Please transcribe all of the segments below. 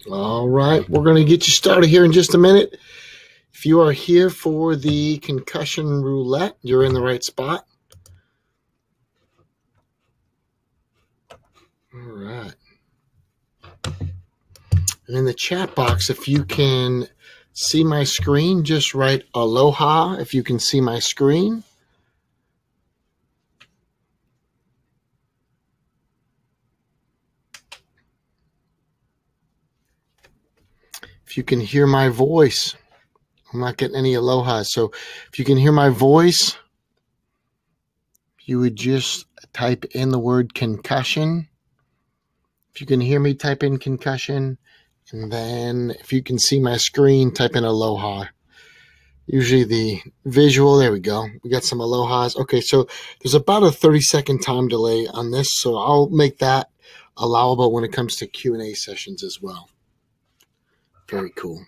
All right, we're going to get you started here in just a minute. If you are here for the concussion roulette, you're in the right spot. All right. And in the chat box, if you can see my screen, just write aloha if you can see my screen. If you can hear my voice, I'm not getting any aloha. So if you can hear my voice, you would just type in the word concussion. If you can hear me, type in concussion. And then if you can see my screen, type in aloha. Usually the visual, there we go. We got some alohas. Okay, so there's about a 30-second time delay on this, so I'll make that allowable when it comes to Q&A sessions as well. Very cool.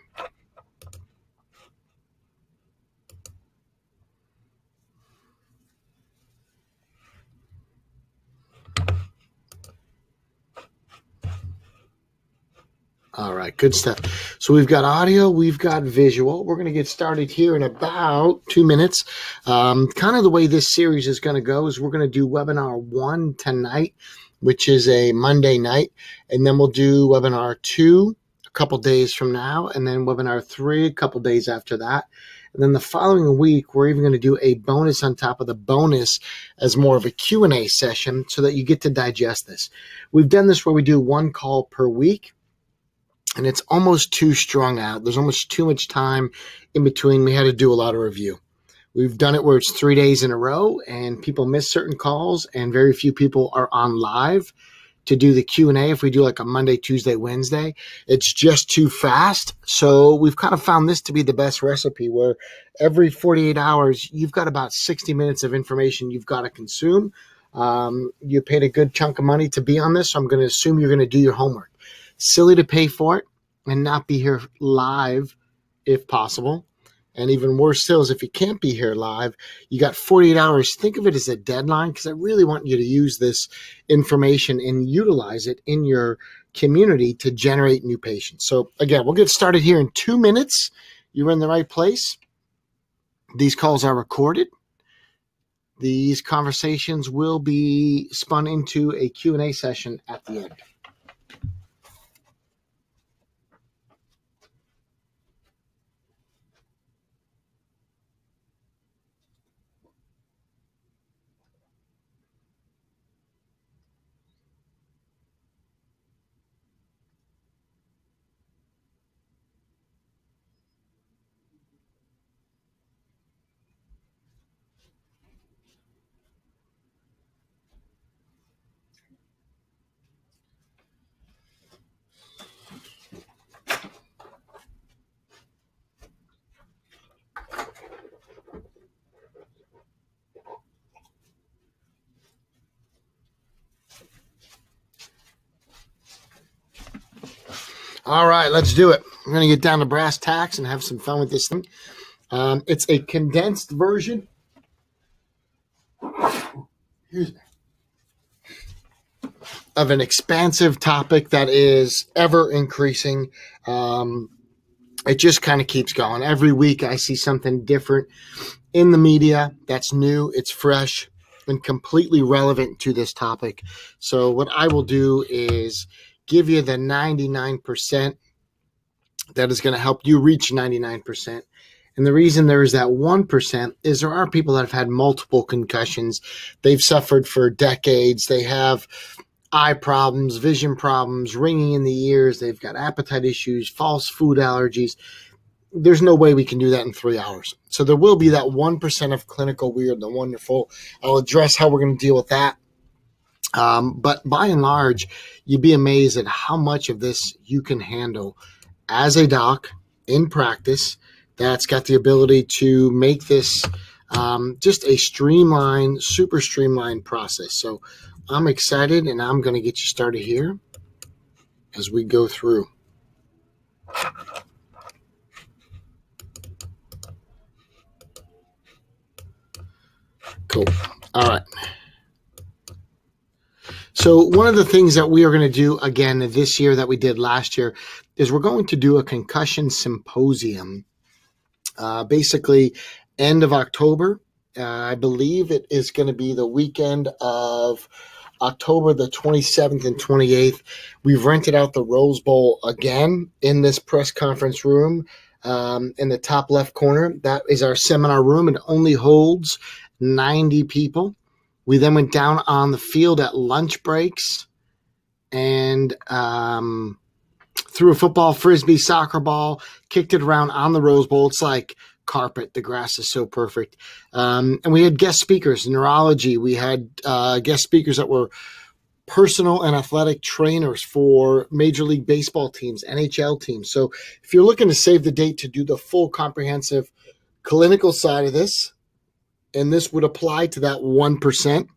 All right, good stuff. So we've got audio, we've got visual. We're going to get started here in about 2 minutes. Kind of the way this series is going to go is we're going to do webinar 1 tonight, which is a Monday night, and then we'll do webinar 2 a couple days from now, and then webinar 3 a couple days after that. And then the following week, we're even going to do a bonus on top of the bonus as more of a Q&A session so that you get to digest this. We've done this where we do 1 call per week. And it's almost too strung out. There's almost too much time in between. We had to do a lot of review. We've done it where it's 3 days in a row and people miss certain calls and very few people are on live to do the Q&A. If we do like a Monday, Tuesday, Wednesday, it's just too fast. So we've kind of found this to be the best recipe where every 48 hours, you've got about 60 minutes of information you've got to consume. You paid a good chunk of money to be on this, so I'm going to assume you're going to do your homework. Silly to pay for it and not be here live if possible. And even worse still is if you can't be here live, you got 48 hours. Think of it as a deadline because I really want you to use this information and utilize it in your community to generate new patients. So again, we'll get started here in 2 minutes. You're in the right place. These calls are recorded. These conversations will be spun into a Q&A session at the end. All right, let's do it. We're going to get down to brass tacks and have some fun with this thing. It's a condensed version of an expansive topic that is ever increasing. It just kind of keeps going. Every week I see something different in the media that's new, it's fresh, and completely relevant to this topic. So what I will do is give you the 99% that is going to help you reach 99%. And the reason there is that 1% is there are people that have had multiple concussions. They've suffered for decades. They have eye problems, vision problems, ringing in the ears. They've got appetite issues, false food allergies. There's no way we can do that in 3 hours. So there will be that 1% of clinical weird and wonderful. I'll address how we're going to deal with that. But by and large, you'd be amazed at how much of this you can handle as a doc in practice that's got the ability to make this just a streamlined, super streamlined process. So I'm excited, and I'm going to get you started here as we go through. Cool. All right. So one of the things that we are going to do again this year that we did last year is we're going to do a concussion symposium, basically end of October. I believe it is going to be the weekend of October the 27th and 28th. We've rented out the Rose Bowl again in this press conference room in the top left corner. That is our seminar room. It only holds 90 people. We then went down on the field at lunch breaks and threw a football, frisbee, soccer ball, kicked it around on the Rose Bowl. It's like carpet. The grass is so perfect. And we had guest speakers, neurology. We had guest speakers that were personal and athletic trainers for Major League Baseball teams, NHL teams. So if you're looking to save the date to do the full comprehensive clinical side of this, and this would apply to that 1%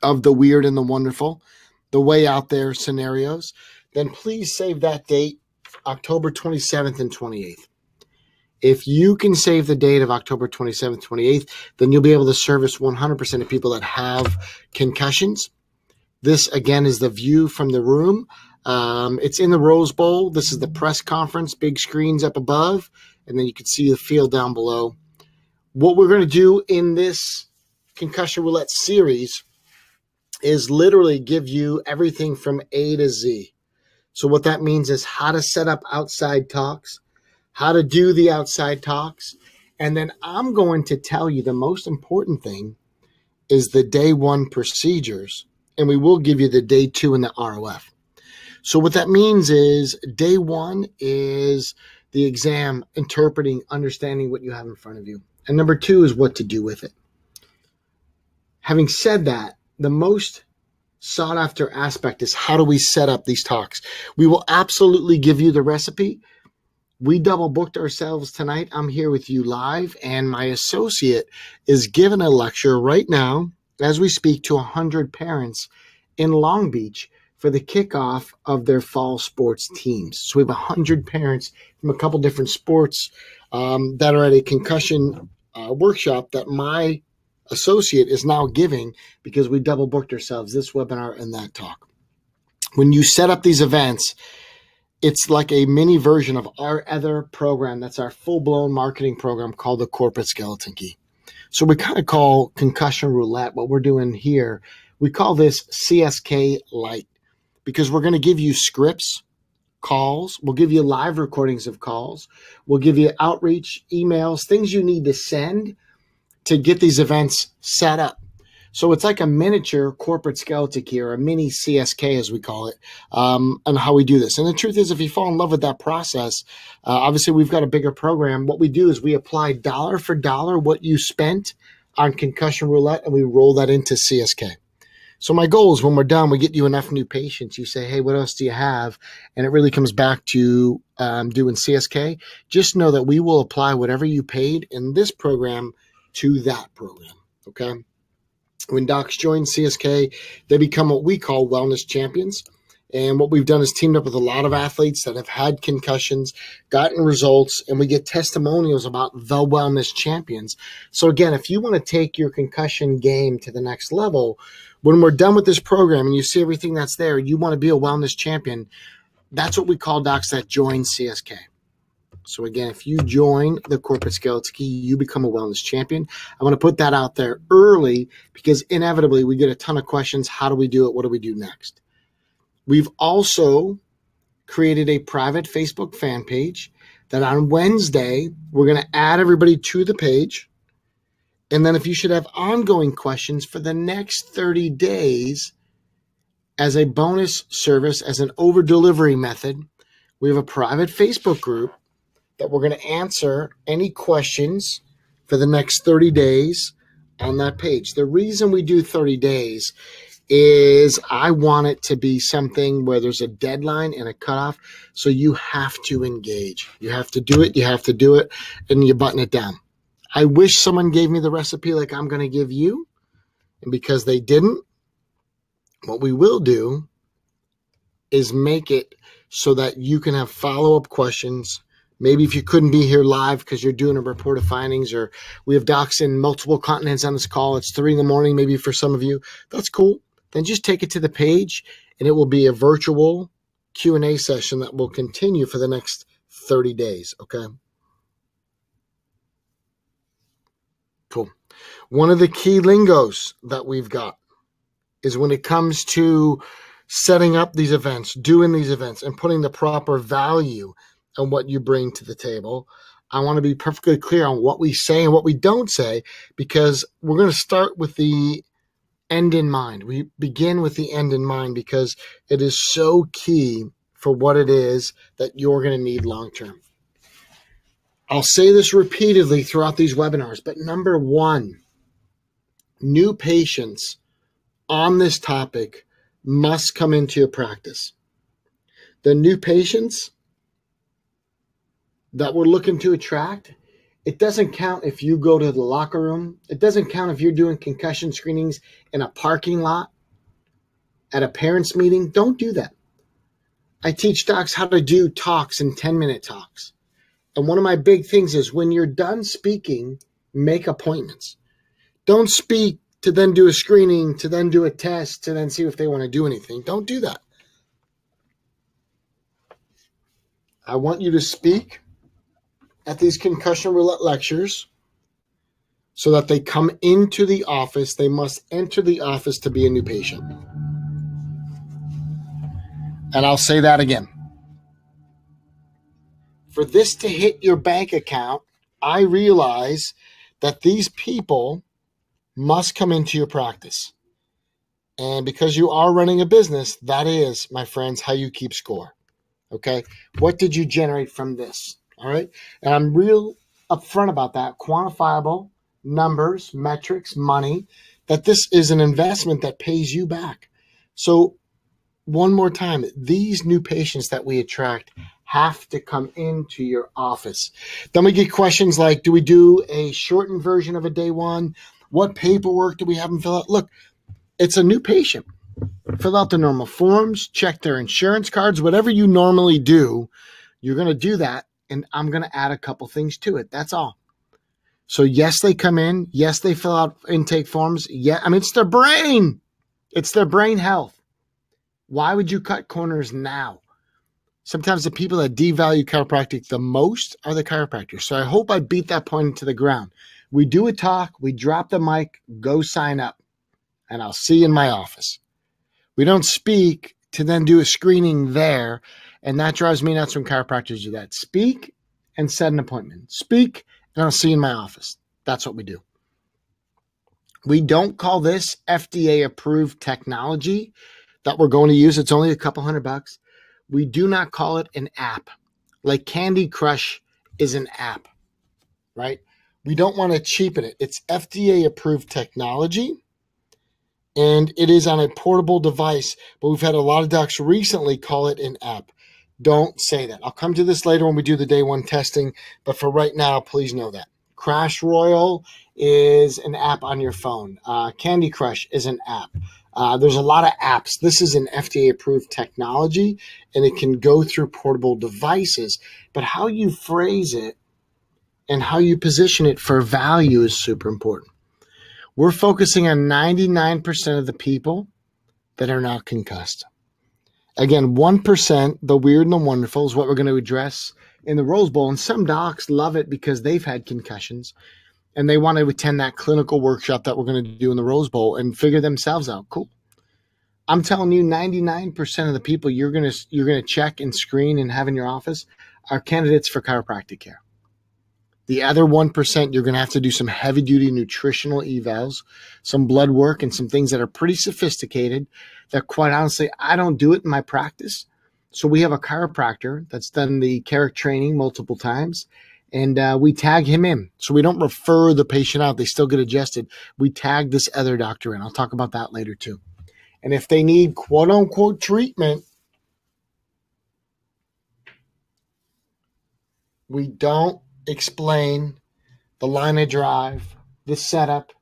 of the weird and the wonderful, the way out there scenarios, then please save that date, October 27th and 28th. If you can save the date of October 27th, 28th, then you'll be able to service 100% of people that have concussions. This, again, is the view from the room. It's in the Rose Bowl. This is the press conference, big screens up above, and then you can see the field down below. What we're going to do in this Concussion Roulette series is literally give you everything from A to Z. So what that means is how to set up outside talks, how to do the outside talks, and then I'm going to tell you the most important thing is the day one procedures, and we will give you the day two and the ROF. So what that means is day one is the exam, interpreting, understanding what you have in front of you. And number two is what to do with it. Having said that, the most sought after aspect is how do we set up these talks? We will absolutely give you the recipe. We double booked ourselves tonight. I'm here with you live, and my associate is giving a lecture right now as we speak to 100 parents in Long Beach for the kickoff of their fall sports teams. So we have 100 parents from a couple different sports that are at a concussion workshop that my associate is now giving because we double booked ourselves this webinar and that talk. When you set up these events, it's like a mini version of our other program. That's our full-blown marketing program called the Corporate Skeleton Key. So we kind of call Concussion Roulette, what we're doing here, we call this CSK Lite because we're going to give you scripts, calls. We'll give you live recordings of calls. We'll give you outreach, emails, things you need to send to get these events set up. So it's like a miniature corporate skeleton key, or a mini CSK as we call it, and how we do this. And the truth is, if you fall in love with that process, obviously we've got a bigger program. What we do is we apply dollar for dollar what you spent on Concussion Roulette, and we roll that into CSK. So my goal is when we're done, we get you enough new patients. You say, hey, what else do you have? And it really comes back to doing CSK. Just know that we will apply whatever you paid in this program to that program, okay? When docs join CSK, they become what we call wellness champions. And what we've done is teamed up with a lot of athletes that have had concussions, gotten results, and we get testimonials about the wellness champions. So again, if you want to take your concussion game to the next level, when we're done with this program and you see everything that's there, you want to be a wellness champion, that's what we call docs that join CSK. So again, if you join the Corporate Skeleton Key, you become a wellness champion. I want to put that out there early because inevitably we get a ton of questions. How do we do it? What do we do next? We've also created a private Facebook fan page that on Wednesday, we're going to add everybody to the page. And then if you should have ongoing questions for the next 30 days as a bonus service, as an over-delivery method, we have a private Facebook group that we're going to answer any questions for the next 30 days on that page. The reason we do 30 days is I want it to be something where there's a deadline and a cutoff, so you have to engage. You have to do it, you have to do it, and you button it down. I wish someone gave me the recipe like I'm going to give you, and because they didn't, what we will do is make it so that you can have follow-up questions. Maybe if you couldn't be here live because you're doing a report of findings, or we have docs in multiple continents on this call, it's 3 in the morning maybe for some of you, that's cool. Then just take it to the page and it will be a virtual Q&A session that will continue for the next 30 days, okay? Cool. One of the key lingos that we've got is when it comes to setting up these events, doing these events, and putting the proper value on what you bring to the table. I want to be perfectly clear on what we say and what we don't say, because we're going to start with the end in mind. We begin with the end in mind because it is so key for what it is that you're going to need long term. I'll say this repeatedly throughout these webinars, but number one, new patients on this topic must come into your practice. The new patients that we're looking to attract, it doesn't count if you go to the locker room. It doesn't count if you're doing concussion screenings in a parking lot, at a parents' meeting. Don't do that. I teach docs how to do talks in 10-minute talks. And one of my big things is when you're done speaking, make appointments. Don't speak to then do a screening, to then do a test, to then see if they want to do anything. Don't do that. I want you to speak at these concussion roulette lectures so that they come into the office. They must enter the office to be a new patient. And I'll say that again. For this to hit your bank account, I realize that these people must come into your practice. And because you are running a business, that is, my friends, how you keep score. Okay? What did you generate from this? All right? And I'm real upfront about that. Quantifiable, numbers, metrics, money, that this is an investment that pays you back. So one more time, these new patients that we attract have to come into your office. Then we get questions like, do we do a shortened version of a day one? What paperwork do we have them fill out? Look, it's a new patient. Fill out the normal forms, check their insurance cards, whatever you normally do, you're going to do that, and I'm going to add a couple things to it. That's all. So yes, they come in. Yes, they fill out intake forms. Yeah, I mean, it's their brain. It's their brain health. Why would you cut corners now? Sometimes the people that devalue chiropractic the most are the chiropractors. So I hope I beat that point into the ground. We do a talk, we drop the mic, go sign up, and I'll see you in my office. We don't speak to then do a screening there, and that drives me nuts when chiropractors do that. Speak and set an appointment. Speak, and I'll see you in my office. That's what we do. We don't call this FDA-approved technology that we're going to use. It's only a couple $100. We do not call it an app. Like Candy Crush is an app, right? We don't want to cheapen it. It's FDA-approved technology, and it is on a portable device, but we've had a lot of docs recently call it an app. Don't say that. I'll come to this later when we do the day one testing, but for right now, please know that. Crash Royale is an app on your phone. Candy Crush is an app. There's a lot of apps. This is an FDA-approved technology, and it can go through portable devices, but how you phrase it and how you position it for value is super important. We're focusing on 99% of the people that are not concussed. Again, 1%, the weird and the wonderful, is what we're going to address in the Rose Bowl. And some docs love it because they've had concussions and they want to attend that clinical workshop that we're going to do in the Rose Bowl and figure themselves out. Cool. I'm telling you, 99% of the people you're going to check and screen and have in your office are candidates for chiropractic care. The other 1%, you're going to have to do some heavy-duty nutritional evals, some blood work, and some things that are pretty sophisticated that, quite honestly, I don't do it in my practice. So we have a chiropractor that's done the Carrick training multiple times, and we tag him in. So we don't refer the patient out. They still get adjusted. We tag this other doctor in. I'll talk about that later, too. And if they need quote-unquote treatment, we don't explain the line of drive, the setup,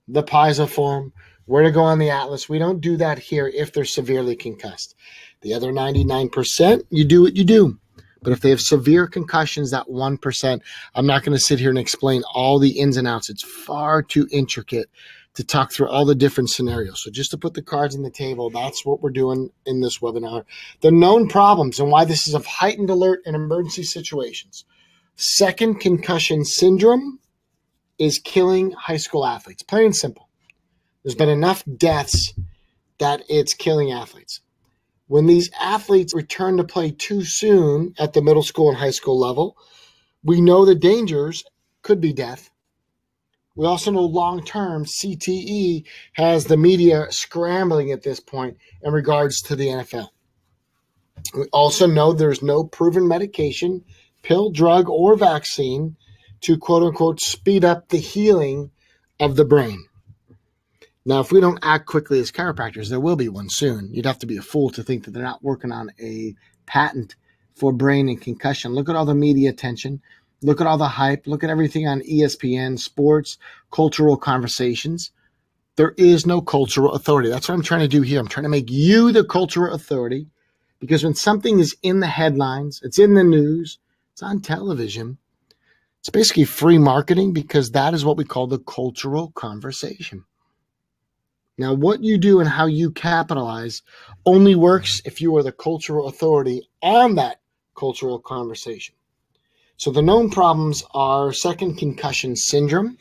the piezoform, where to go on the atlas. We don't do that here if they're severely concussed. The other 99%, you do what you do. But if they have severe concussions, that 1%, I'm not going to sit here and explain all the ins and outs. It's far too intricate to talk through all the different scenarios. So just to put the cards on the table, that's what we're doing in this webinar. The known problems and why this is of heightened alert in emergency situations. Second concussion syndrome is killing high school athletes. Plain and simple. There's been enough deaths that it's killing athletes. When these athletes return to play too soon at the middle school and high school level, we know the dangers could be death. We also know long-term CTE has the media scrambling at this point in regards to the NFL. We also know there's no proven medication, pill, drug, or vaccine to quote-unquote speed up the healing of the brain. Now, if we don't act quickly as chiropractors, there will be one soon. You'd have to be a fool to think that they're not working on a patent for brain and concussion. Look at all the media attention. Look at all the hype. Look at everything on ESPN, sports, cultural conversations. There is no cultural authority. That's what I'm trying to do here. I'm trying to make you the cultural authority, because when something is in the headlines, it's in the news, it's on television, it's basically free marketing, because that is what we call the cultural conversation. Now, what you do and how you capitalize only works if you are the cultural authority on that cultural conversation. So the known problems are second concussion syndrome,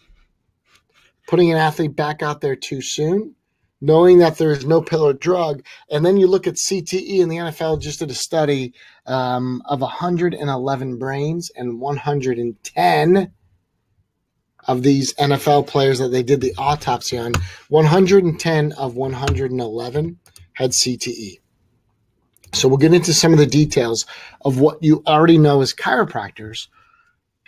putting an athlete back out there too soon, knowing that there is no pill or drug. And then you look at CTE, and the NFL just did a study of 111 brains, and 110 of these NFL players that they did the autopsy on, 110 of 111 had CTE. So we'll get into some of the details of what you already know as chiropractors,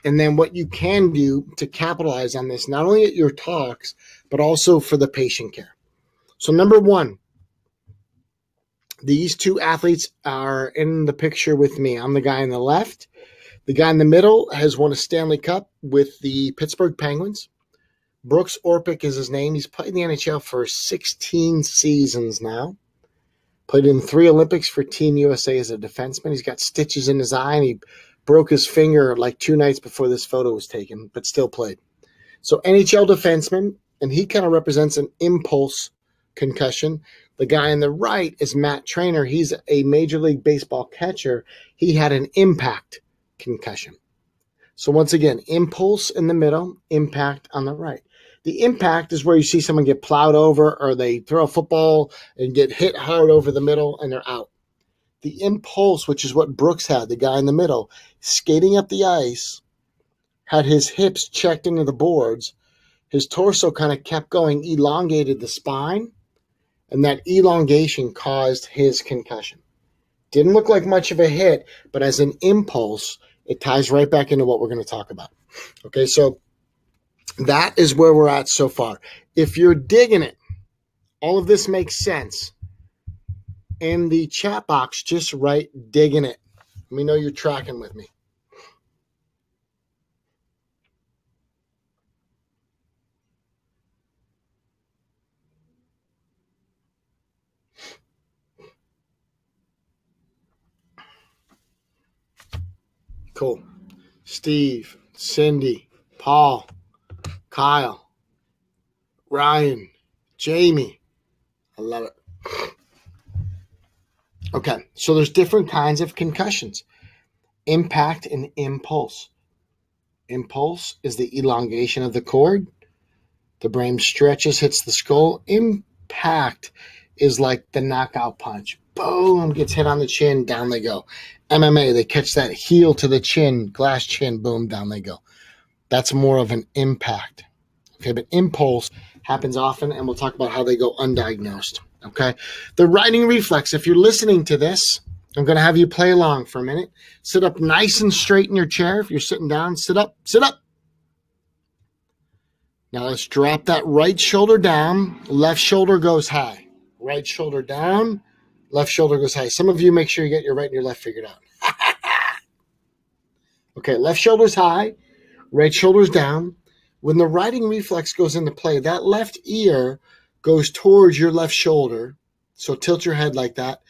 and then what you can do to capitalize on this, not only at your talks, but also for the patient care. So number one, these two athletes are in the picture with me. I'm the guy on the left. The guy in the middle has won a Stanley Cup with the Pittsburgh Penguins. Brooks Orpik is his name. He's played in the NHL for 16 seasons now. Played in 3 Olympics for Team USA as a defenseman. He's got stitches in his eye, and he broke his finger like 2 nights before this photo was taken, but still played. So NHL defenseman, and he kind of represents an impulse concussion. The guy on the right is Matt Trainer. He's a Major League Baseball catcher. He had an impact concussion. So once again, impulse in the middle, impact on the right. The impact is where you see someone get plowed over, or they throw a football and get hit hard over the middle and they're out. The impulse, which is what Brooks had, the guy in the middle, skating up the ice, had his hips checked into the boards. His torso kind of kept going, elongated the spine, and that elongation caused his concussion. Didn't look like much of a hit, but as an impulse, it ties right back into what we're going to talk about. Okay, so that is where we're at so far. If you're digging it, all of this makes sense. In the chat box, just write digging it. Let me know you're tracking with me. Cool. Steve, Cindy, Paul, Kyle, Ryan, Jamie. I love it. Okay, so there's different kinds of concussions. Impact and impulse. Impulse is the elongation of the cord. The brain stretches, hits the skull. Impact is like the knockout punch. Boom, gets hit on the chin, down they go. MMA, they catch that heel to the chin, glass chin, boom, down they go. That's more of an impact. Okay, but impulse happens often, and we'll talk about how they go undiagnosed. Okay, the riding reflex, if you're listening to this, I'm going to have you play along for a minute. Sit up nice and straight in your chair. If you're sitting down, sit up, sit up. Now let's drop that right shoulder down. Left shoulder goes high. Right shoulder down. Left shoulder goes high. Some of you make sure you get your right and your left figured out. Okay, left shoulder's high. Right shoulder's down. When the riding reflex goes into play, that left ear goes towards your left shoulder. So tilt your head like that.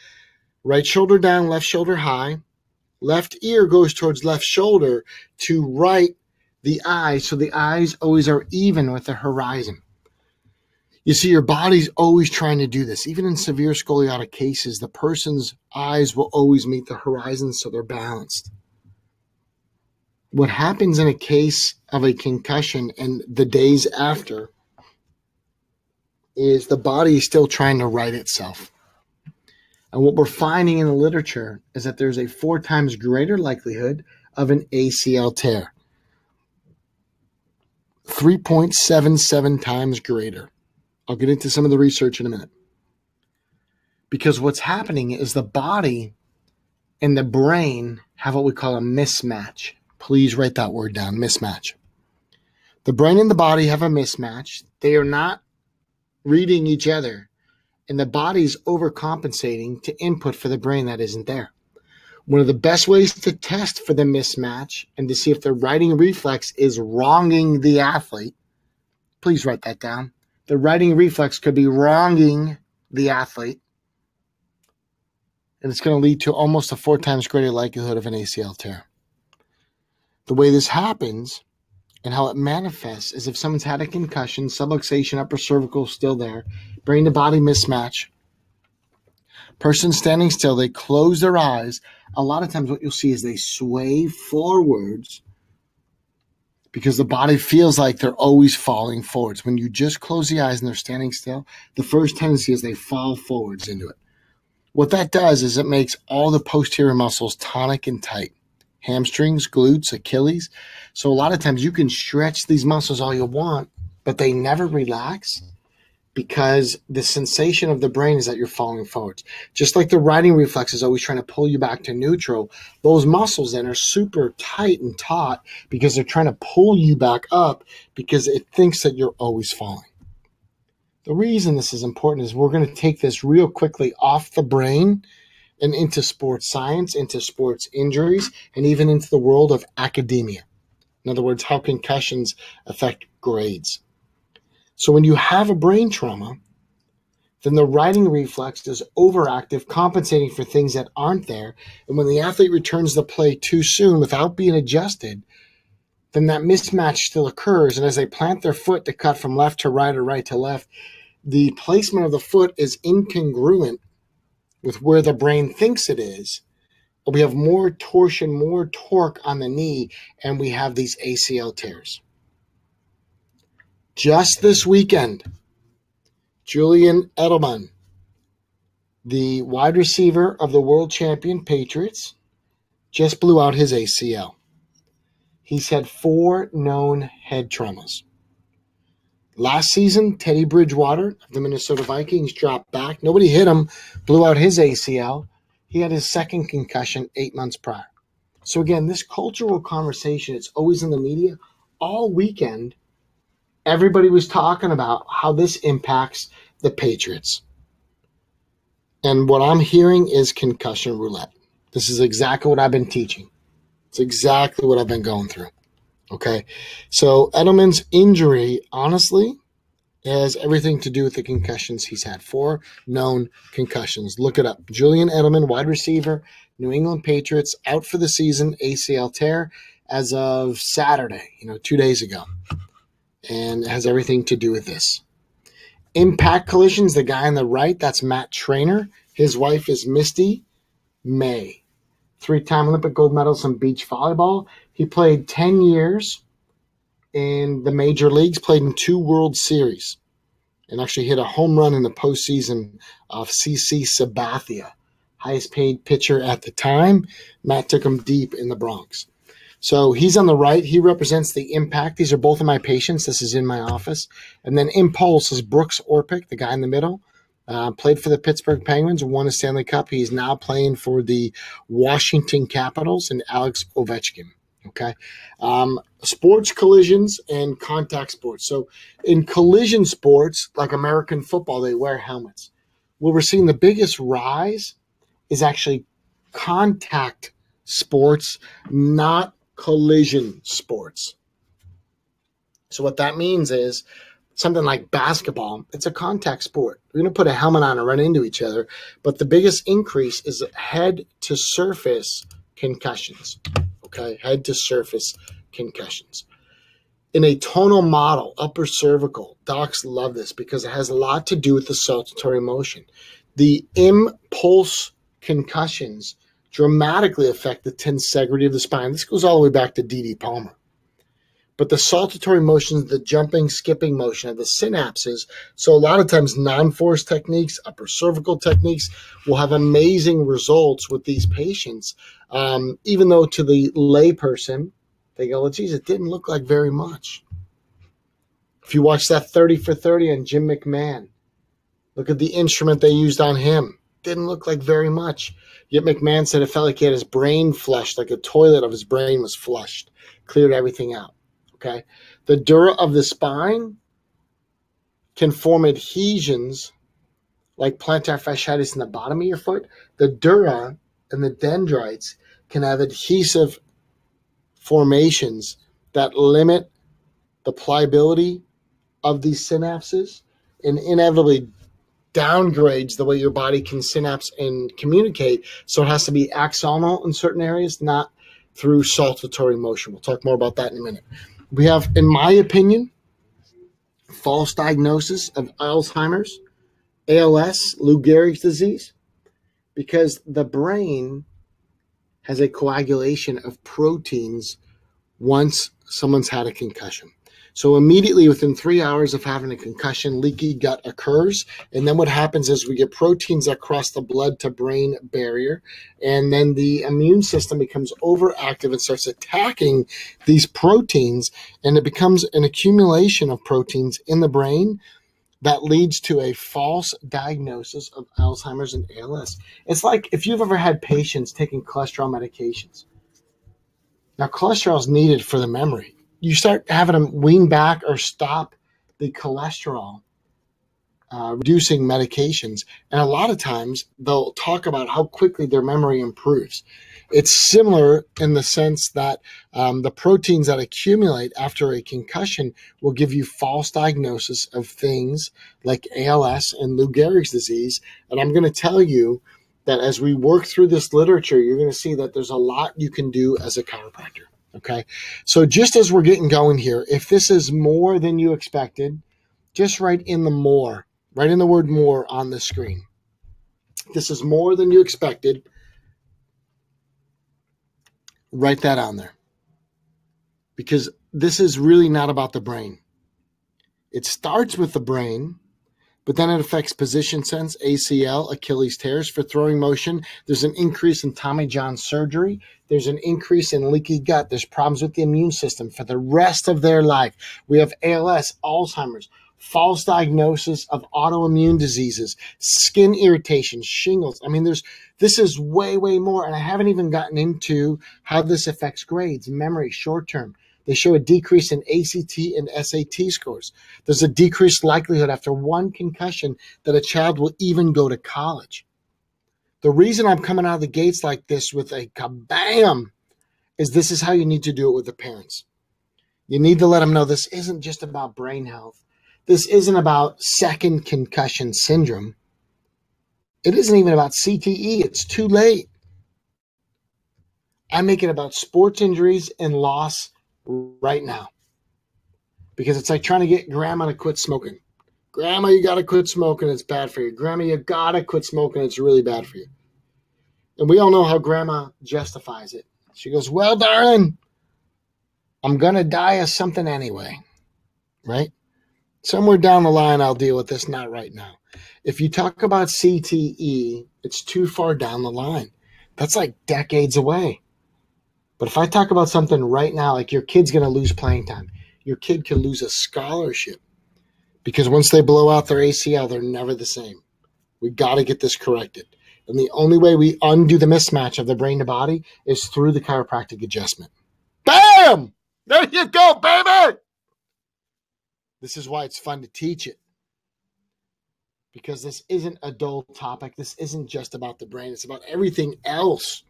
Right shoulder down, left shoulder high. Left ear goes towards left shoulder to right the eye. So the eyes always are even with the horizon. You see, your body's always trying to do this. Even in severe scoliotic cases, the person's eyes will always meet the horizon, so they're balanced. What happens in a case of a concussion and the days after is the body is still trying to right itself. And what we're finding in the literature is that there's a 4 times greater likelihood of an ACL tear. 3.77 times greater. I'll get into some of the research in a minute. Because what's happening is the body and the brain have what we call a mismatch. Please write that word down, mismatch. The brain and the body have a mismatch. They are not reading each other. And the body's overcompensating to input for the brain that isn't there. One of the best ways to test for the mismatch and to see if the righting reflex is wronging the athlete, please write that down. The righting reflex could be wronging the athlete, and it's going to lead to almost a 4 times greater likelihood of an ACL tear. The way this happens and how it manifests is if someone's had a concussion, subluxation, upper cervical still there, brain to body mismatch, person standing still, they close their eyes. A lot of times what you'll see is they sway forwards because the body feels like they're always falling forwards. When you just close the eyes and they're standing still, the first tendency is they fall forwards into it. What that does is it makes all the posterior muscles tonic and tight. Hamstrings, glutes, Achilles. So a lot of times you can stretch these muscles all you want, but they never relax because the sensation of the brain is that you're falling forwards. Just like the righting reflex is always trying to pull you back to neutral, those muscles then are super tight and taut because they're trying to pull you back up because it thinks that you're always falling. The reason this is important is we're going to take this real quickly off the brain and into sports science, into sports injuries, and even into the world of academia. In other words, how concussions affect grades. So when you have a brain trauma, then the righting reflex is overactive, compensating for things that aren't there. And when the athlete returns the play too soon without being adjusted, then that mismatch still occurs. And as they plant their foot to cut from left to right or right to left, the placement of the foot is incongruent with where the brain thinks it is. We have more torsion, more torque on the knee, and we have these ACL tears. Just this weekend, Julian Edelman, the wide receiver of the world champion Patriots, just blew out his ACL. He's had 4 known head traumas. Last season, Teddy Bridgewater of the Minnesota Vikings dropped back. Nobody hit him, blew out his ACL. He had his second concussion 8 months prior. So again, this cultural conversation, it's always in the media. All weekend, everybody was talking about how this impacts the Patriots. And what I'm hearing is concussion roulette. This is exactly what I've been teaching. It's exactly what I've been going through. Okay, so Edelman's injury, honestly, has everything to do with the concussions he's had. 4 known concussions. Look it up. Julian Edelman, wide receiver, New England Patriots, out for the season, ACL tear as of Saturday, 2 days ago. And it has everything to do with this. Impact collisions, the guy on the right, that's Matt Trainer. His wife is Misty May. 3-time Olympic gold medalist in beach volleyball. He played 10 years in the major leagues, played in 2 World Series, and actually hit a home run in the postseason of CC Sabathia, highest paid pitcher at the time. Matt took him deep in the Bronx. So he's on the right. He represents the Impact. These are both of my patients. This is in my office. And then Impulse is Brooks Orpik, the guy in the middle. Played for the Pittsburgh Penguins, won a Stanley Cup. He's now playing for the Washington Capitals and Alex Ovechkin. Okay. Sports collisions and contact sports. So in collision sports, like American football, they wear helmets. Where we're seeing the biggest rise is actually contact sports, not collision sports. So what that means is something like basketball, it's a contact sport. We're going to put a helmet on and run into each other, but the biggest increase is head-to-surface concussions, okay? Head-to-surface concussions. in a tonal model, upper cervical. Docs love this because it has a lot to do with the saltatory motion. The impulse concussions dramatically affect the tensegrity of the spine. This goes all the way back to D.D. Palmer. But the saltatory motion, the jumping, skipping motion of the synapses, so a lot of times non-force techniques, upper cervical techniques will have amazing results with these patients, even though to the lay person, they go, well, geez, it didn't look like very much. If you watch that 30 for 30 on Jim McMahon, look at the instrument they used on him. Didn't look like very much. Yet McMahon said it felt like he had his brain flushed, like a toilet of his brain was flushed, cleared everything out. Okay, the dura of the spine can form adhesions like plantar fasciitis in the bottom of your foot. The dura and the dendrites can have adhesive formations that limit the pliability of these synapses and inevitably downgrades the way your body can synapse and communicate. So it has to be axonal in certain areas, not through saltatory motion. We'll talk more about that in a minute. We have, in my opinion, false diagnosis of Alzheimer's, ALS, Lou Gehrig's disease, because the brain has a coagulation of proteins once someone's had a concussion. So immediately within 3 hours of having a concussion, leaky gut occurs. And then what happens is we get proteins that cross the blood to brain barrier. And then the immune system becomes overactive and starts attacking these proteins. And it becomes an accumulation of proteins in the brain that leads to a false diagnosis of Alzheimer's and ALS. It's like if you've ever had patients taking cholesterol medications. Now, cholesterol is needed for the memory. You start having them wean back or stop the cholesterol reducing medications. And a lot of times they'll talk about how quickly their memory improves. It's similar in the sense that the proteins that accumulate after a concussion will give you false diagnosis of things like ALS and Lou Gehrig's disease. And I'm going to tell you that as we work through this literature, you're going to see that there's a lot you can do as a chiropractor. Okay, so just as we're getting going here, if this is more than you expected, just write in the more, write in the word more on the screen. If this is more than you expected, write that on there. Because this is really not about the brain. It starts with the brain, but then it affects position sense, ACL, Achilles tears. For throwing motion, there's an increase in Tommy John surgery. There's an increase in leaky gut. There's problems with the immune system for the rest of their life. We have ALS, Alzheimer's, false diagnosis of autoimmune diseases, skin irritations, shingles. I mean, this is way, way more. And I haven't even gotten into how this affects grades, memory, short-term. They show a decrease in ACT and SAT scores. There's a decreased likelihood after one concussion that a child will even go to college. The reason I'm coming out of the gates like this with a kabam is this is how you need to do it with the parents. You need to let them know this isn't just about brain health. This isn't about second concussion syndrome. It isn't even about CTE. It's too late. I make it about sports injuries and loss right now, because it's like trying to get grandma to quit smoking. Grandma, you got to quit smoking. It's bad for you. Grandma, you got to quit smoking. It's really bad for you. And we all know how grandma justifies it. She goes, well, darling, I'm going to die of something anyway, right? Somewhere down the line, I'll deal with this, not right now. If you talk about CTE, it's too far down the line. That's like decades away. But if I talk about something right now, like your kid's going to lose playing time, your kid could lose a scholarship because once they blow out their ACL, they're never the same. We got to get this corrected. And the only way we undo the mismatch of the brain to body is through the chiropractic adjustment. Bam! There you go, baby! This is why it's fun to teach it. Because this isn't a dull topic. This isn't just about the brain. It's about everything else.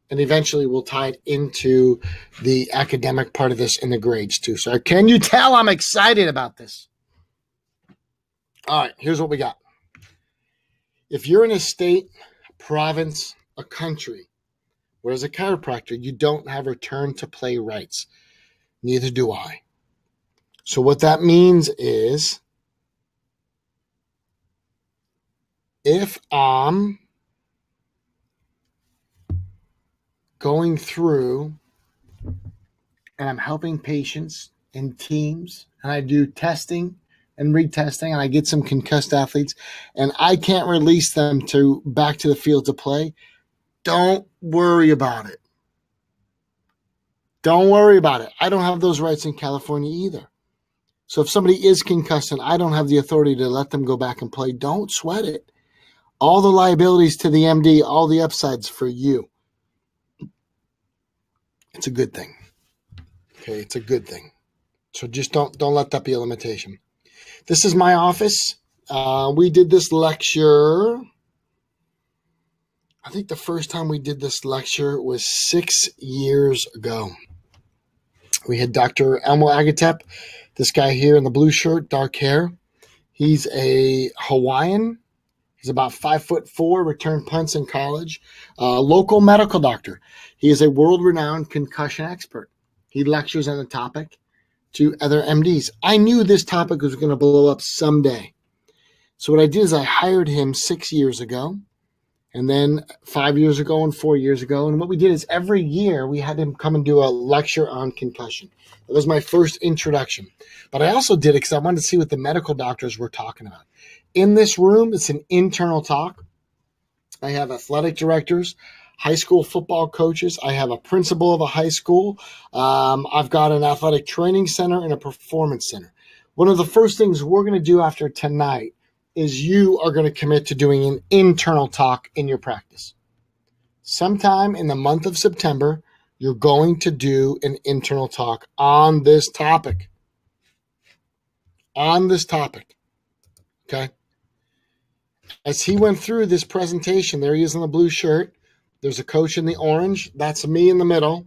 And eventually we'll tie it into the academic part of this in the grades too. So can you tell I'm excited about this? All right, here's what we got. If you're in a state, province, a country, where as a chiropractor, you don't have return to play rights, neither do I. So what that means is if I'm going through and I'm helping patients in teams and I do testing and retesting and I get some concussed athletes and I can't release them back to the field to play, don't worry about it. Don't worry about it. I don't have those rights in California either. So if somebody is concussed and I don't have the authority to let them go back and play, don't sweat it. All the liabilities to the MD, all the upsides for you. It's a good thing. Okay, it's a good thing. So just don't let that be a limitation. This is my office. We did this lecture. I think the first time we did this lecture was 6 years ago. We had Dr. Elmo Agatep, this guy here in the blue shirt, dark hair. He's a Hawaiian. He's about 5'4", returned punts in college. Local medical doctor. He is a world-renowned concussion expert. He lectures on the topic to other MDs. I knew this topic was going to blow up someday. So what I did is I hired him 6 years ago, and then 5 years ago and 4 years ago. And what we did is every year we had him come and do a lecture on concussion. That was my first introduction. But I also did it because I wanted to see what the medical doctors were talking about. In this room, it's an internal talk. I have athletic directors, high school football coaches. I have a principal of a high school. I've got an athletic training center and a performance center. One of the first things we're going to do after tonight is you are going to commit to doing an internal talk in your practice. Sometime in the month of September, you're going to do an internal talk on this topic. On this topic. Okay? As he went through this presentation, there he is in the blue shirt. There's a coach in the orange. That's me in the middle.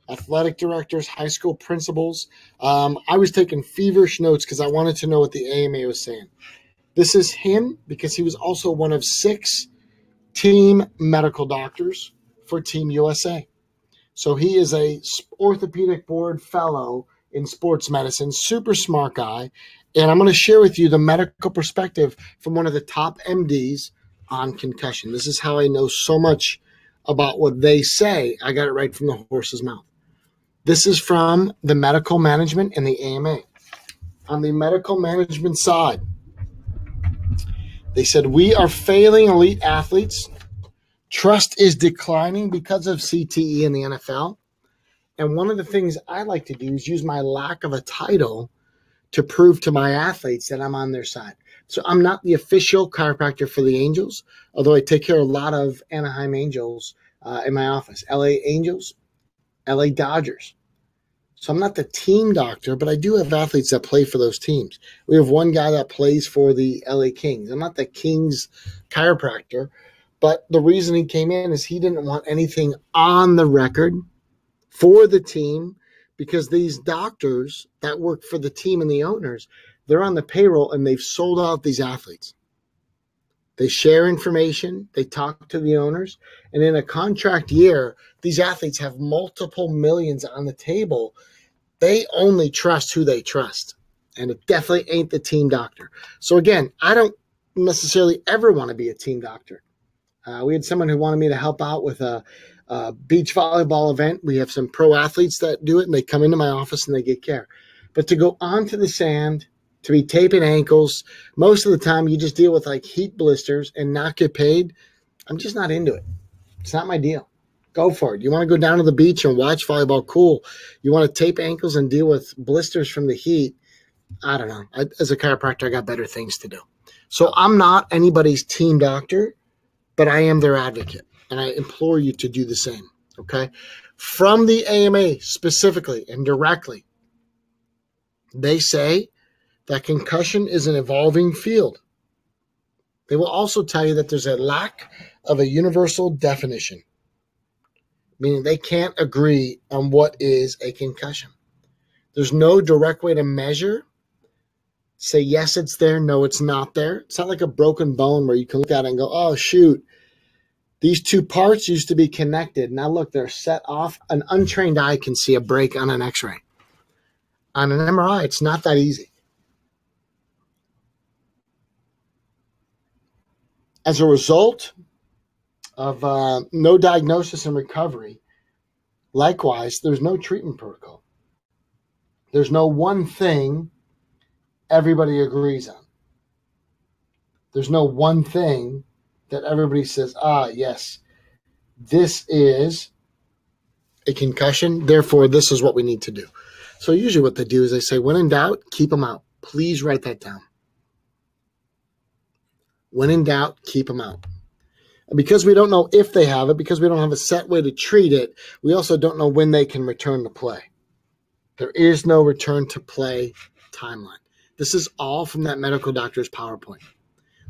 Athletic directors, high school principals. I was taking feverish notes because I wanted to know what the AMA was saying. This is him because he was also one of 6 team medical doctors for Team USA. So he is a orthopedic board fellow in sports medicine, super smart guy. And I'm going to share with you the medical perspective from one of the top MDs on concussion. This is how I know so much about what they say. I got it right from the horse's mouth. This is from the medical management and the AMA. On the medical management side, they said, we are failing elite athletes. Trust is declining because of CTE in the NFL. And one of the things I like to do is use my lack of a title to prove to my athletes that I'm on their side. So I'm not the official chiropractor for the Angels, although I take care of a lot of Anaheim Angels in my office. LA Angels, LA Dodgers. So I'm not the team doctor, but I do have athletes that play for those teams. We have one guy that plays for the LA Kings. I'm not the Kings chiropractor, but the reason he came in is he didn't want anything on the record for the team because these doctors that work for the team and the owners, they're on the payroll and they've sold out these athletes. They share information, they talk to the owners, and in a contract year, these athletes have multiple millions on the table. They only trust who they trust, and it definitely ain't the team doctor. So again, I don't necessarily ever want to be a team doctor. We had someone who wanted me to help out with a beach volleyball event. We have some pro athletes that do it, and they come into my office and they get care. But to go onto the sand, to be taping ankles, most of the time you just deal with like heat blisters and not get paid. I'm just not into it. It's not my deal. Go for it. You want to go down to the beach and watch volleyball? Cool. You want to tape ankles and deal with blisters from the heat? I don't know. As a chiropractor, I got better things to do. So I'm not anybody's team doctor, but I am their advocate. And I implore you to do the same. Okay? From the AMA specifically and directly, they say that concussion is an evolving field. They will also tell you that there's a lack of a universal definition, meaning they can't agree on what is a concussion. There's no direct way to measure, say, yes, it's there, no, it's not there. It's not like a broken bone where you can look at it and go, oh, shoot, these two parts used to be connected. Now, look, they're set off. An untrained eye can see a break on an x-ray. On an MRI, it's not that easy. As a result of no diagnosis and recovery, likewise, there's no treatment protocol. There's no one thing everybody agrees on. There's no one thing that everybody says, yes, this is a concussion, therefore this is what we need to do. So usually what they do is they say, when in doubt, keep them out. Please write that down. When in doubt, keep them out. And because we don't know if they have it, because we don't have a set way to treat it, we also don't know when they can return to play. There is no return to play timeline. This is all from that medical doctor's PowerPoint.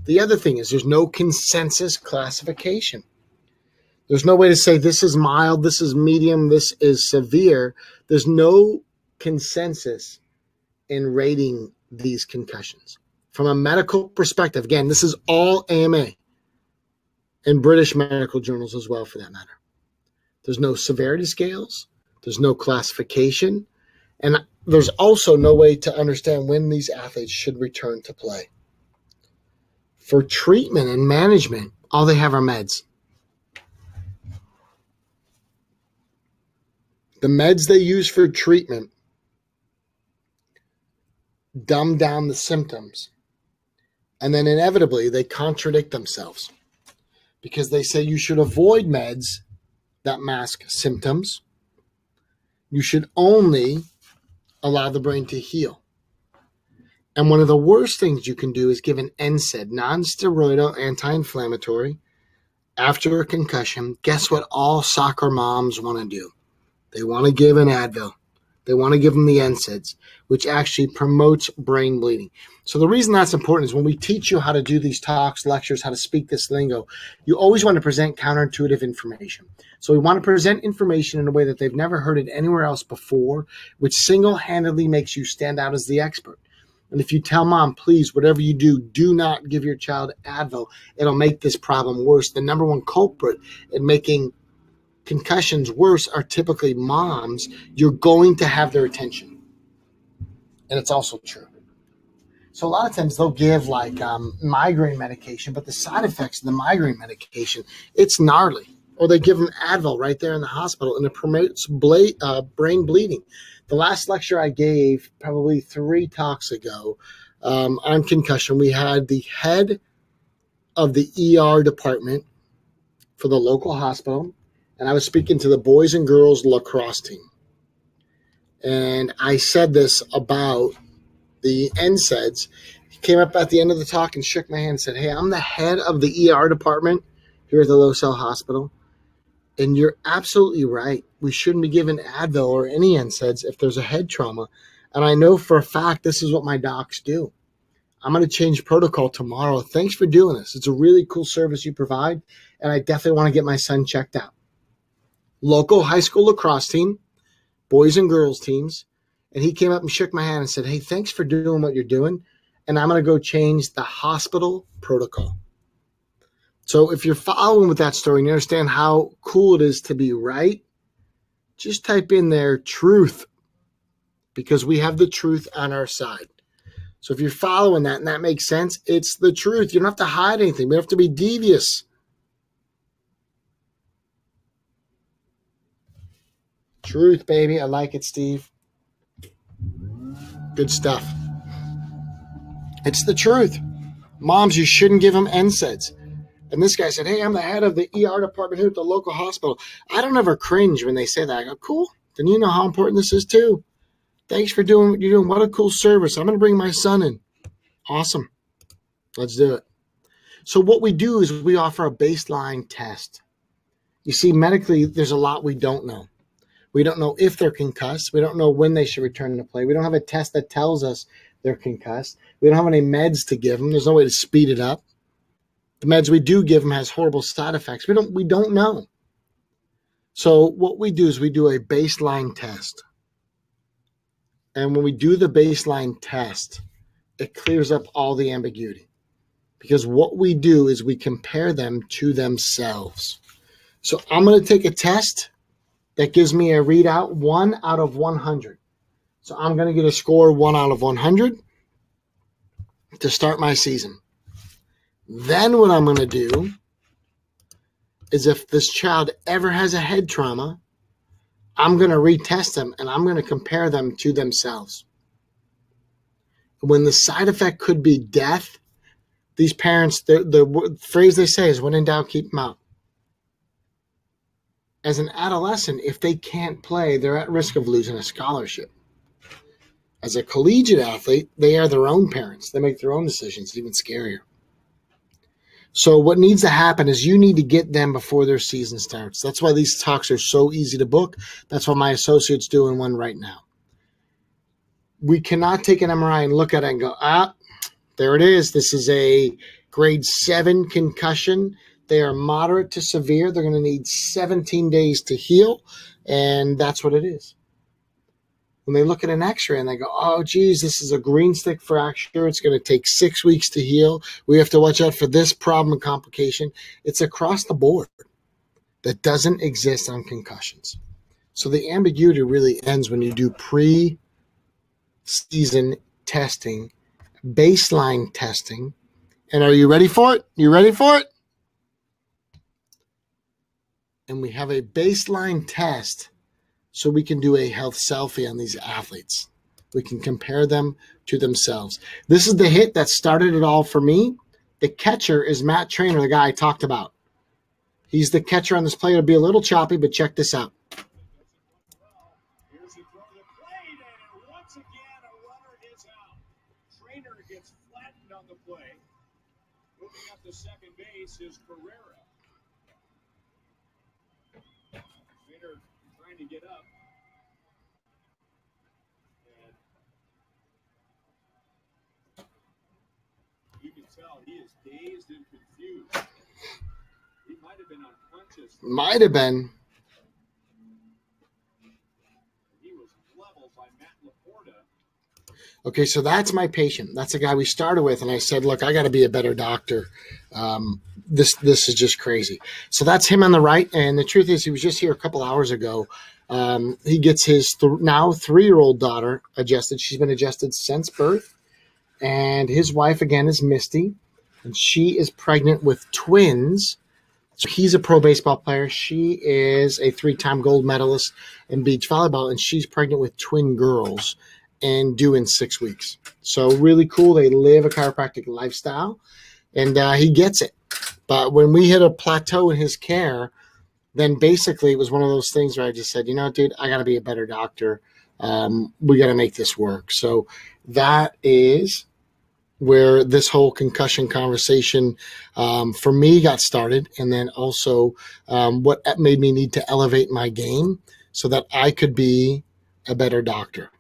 The other thing is there's no consensus classification. There's no way to say this is mild, this is medium, this is severe. There's no consensus in rating these concussions. From a medical perspective, again, this is all AMA and British medical journals as well, for that matter. There's no severity scales. There's no classification. And there's also no way to understand when these athletes should return to play. For treatment and management, all they have are meds. The meds they use for treatment dumb down the symptoms. And then inevitably, they contradict themselves because they say you should avoid meds that mask symptoms. You should only allow the brain to heal. And one of the worst things you can do is give an NSAID, non-steroidal anti-inflammatory, after a concussion. Guess what all soccer moms want to do? They want to give an Advil. They want to give them the NSAIDs, which actually promotes brain bleeding. So the reason that's important is when we teach you how to do these talks, lectures, how to speak this lingo, you always want to present counterintuitive information. So we want to present information in a way that they've never heard it anywhere else before, which single-handedly makes you stand out as the expert. And if you tell mom, please, whatever you do, do not give your child Advil, it'll make this problem worse. The number one culprit in making concussions worse are typically moms. You're going to have their attention. And it's also true. So a lot of times they'll give like migraine medication, but the side effects of the migraine medication, it's gnarly. Or they give them Advil right there in the hospital, and it promotes brain bleeding. The last lecture I gave, probably 3 talks ago, on concussion, we had the head of the ER department for the local hospital, and I was speaking to the boys and girls lacrosse team. And I said this about the NSAIDs. He came up at the end of the talk and shook my hand and said, hey, I'm the head of the ER department here at the Losell Hospital. And you're absolutely right. We shouldn't be giving Advil or any NSAIDs if there's a head trauma. And I know for a fact this is what my docs do. I'm going to change protocol tomorrow. Thanks for doing this. It's a really cool service you provide, and I definitely want to get my son checked out. Local high school lacrosse team, boys and girls teams, and he came up and shook my hand and said, hey, thanks for doing what you're doing, and I'm going to go change the hospital protocol. So if you're following with that story and you understand how cool it is to be right, just type in there truth, because we have the truth on our side. So if you're following that and that makes sense, it's the truth. You don't have to hide anything. We don't have to be devious. Truth, baby. I like it, Steve. Good stuff. It's the truth. Moms, you shouldn't give them NSAIDs. And this guy said, hey, I'm the head of the ER department here at the local hospital. I don't ever cringe when they say that. I go, cool. Then you know how important this is too. Thanks for doing what you're doing. What a cool service. I'm going to bring my son in. Awesome. Let's do it. So what we do is we offer a baseline test. You see, medically, there's a lot we don't know. We don't know if they're concussed. We don't know when they should return to play. We don't have a test that tells us they're concussed. We don't have any meds to give them. There's no way to speed it up. The meds we do give them has horrible side effects. We don't know. So what we do is we do a baseline test. And when we do the baseline test, it clears up all the ambiguity. Because what we do is we compare them to themselves. So I'm going to take a test that gives me a readout 1 out of 100. So I'm going to get a score 1 out of 100 to start my season. Then what I'm going to do is if this child ever has a head trauma, I'm going to retest them and I'm going to compare them to themselves. When the side effect could be death, these parents, the phrase they say is, when in doubt, keep them out. As an adolescent, if they can't play, they're at risk of losing a scholarship. As a collegiate athlete, they are their own parents. They make their own decisions. It's even scarier. So what needs to happen is you need to get them before their season starts. That's why these talks are so easy to book. That's why my associate's doing one right now. We cannot take an MRI and look at it and go, there it is. This is a grade 7 concussion. They are moderate to severe. They're going to need 17 days to heal, and that's what it is. When they look at an x-ray and they go, oh, geez, this is a green stick fracture. It's going to take 6 weeks to heal. We have to watch out for this problem and complication. It's across the board. That doesn't exist on concussions. So the ambiguity really ends when you do pre-season testing, baseline testing. And are you ready for it? You ready for it? And we have a baseline test so we can do a health selfie on these athletes. We can compare them to themselves. This is the hit that started it all for me. The catcher is Matt Trainer, the guy I talked about. He's the catcher on this play. It'll be a little choppy, but check this out. Here's the throw to plate, and once again, a runner is out. Trainer gets flattened on the play. Moving up to second base is Carrera. Trainer trying to get up. And you can tell he is dazed and confused. He might have been unconscious. Might have been. He was leveled by Matt Laporta. Okay, so that's my patient. That's the guy we started with, and I said, look, I got to be a better doctor. This is just crazy. So that's him on the right, and the truth is he was just here a couple hours ago. He gets his now 3-year-old daughter adjusted. She's been adjusted since birth, and his wife, again, is Misty, and she is pregnant with twins. So he's a pro baseball player. She is a 3-time gold medalist in beach volleyball, and she's pregnant with twin girls and due in 6 weeks. So really cool. They live a chiropractic lifestyle, and he gets it. But when we hit a plateau in his care, then basically it was one of those things where I just said, you know, dude, I got to be a better doctor. We got to make this work. So that is where this whole concussion conversation for me got started, and then also what made me need to elevate my game so that I could be a better doctor.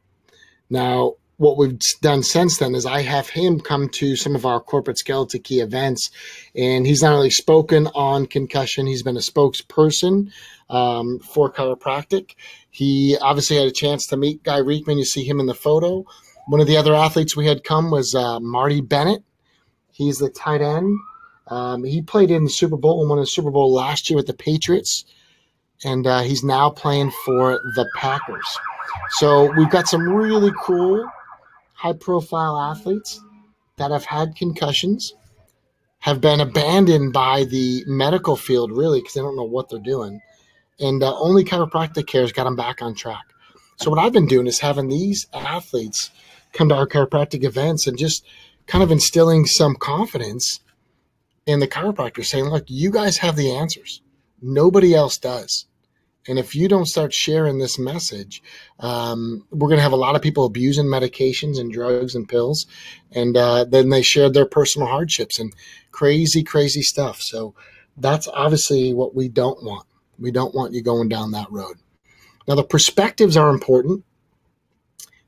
Now, what we've done since then is I have him come to some of our corporate skeleton key events, and he's not only spoken on concussion, he's been a spokesperson for chiropractic. He obviously had a chance to meet Guy Reekman. You see him in the photo. One of the other athletes we had come was Marty Bennett. He's the tight end. He played in the Super Bowl and won the Super Bowl last year with the Patriots, and he's now playing for the Packers. So we've got some really cool, high-profile athletes that have had concussions, have been abandoned by the medical field, really, because they don't know what they're doing. And only chiropractic care has got them back on track. So what I've been doing is having these athletes come to our chiropractic events and just kind of instilling some confidence in the chiropractor, saying, look, you guys have the answers. Nobody else does. And if you don't start sharing this message, we're going to have a lot of people abusing medications and drugs and pills. And then they shared their personal hardships and crazy, crazy stuff. So that's obviously what we don't want. We don't want you going down that road. Now, the perspectives are important.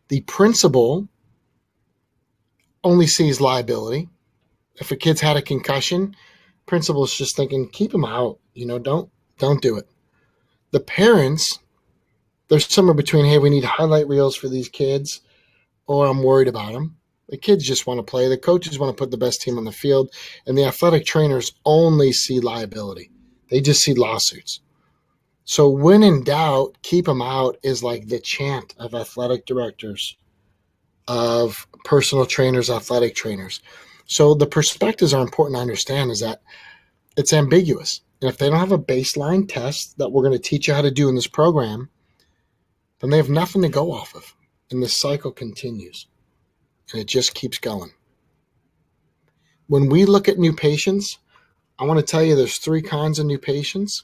The principal only sees liability. If a kid's had a concussion, principal's just thinking, keep him out. You know, don't do it. The parents, they're somewhere between, hey, we need highlight reels for these kids, or I'm worried about them. The kids just want to play. The coaches want to put the best team on the field, and the athletic trainers only see liability. They just see lawsuits. So when in doubt, keep them out is like the chant of athletic directors, of personal trainers, athletic trainers. So the perspectives are important to understand is that it's ambiguous. And if they don't have a baseline test that we're going to teach you how to do in this program, then they have nothing to go off of. And the cycle continues. And it just keeps going. When we look at new patients, I want to tell you there's 3 kinds of new patients.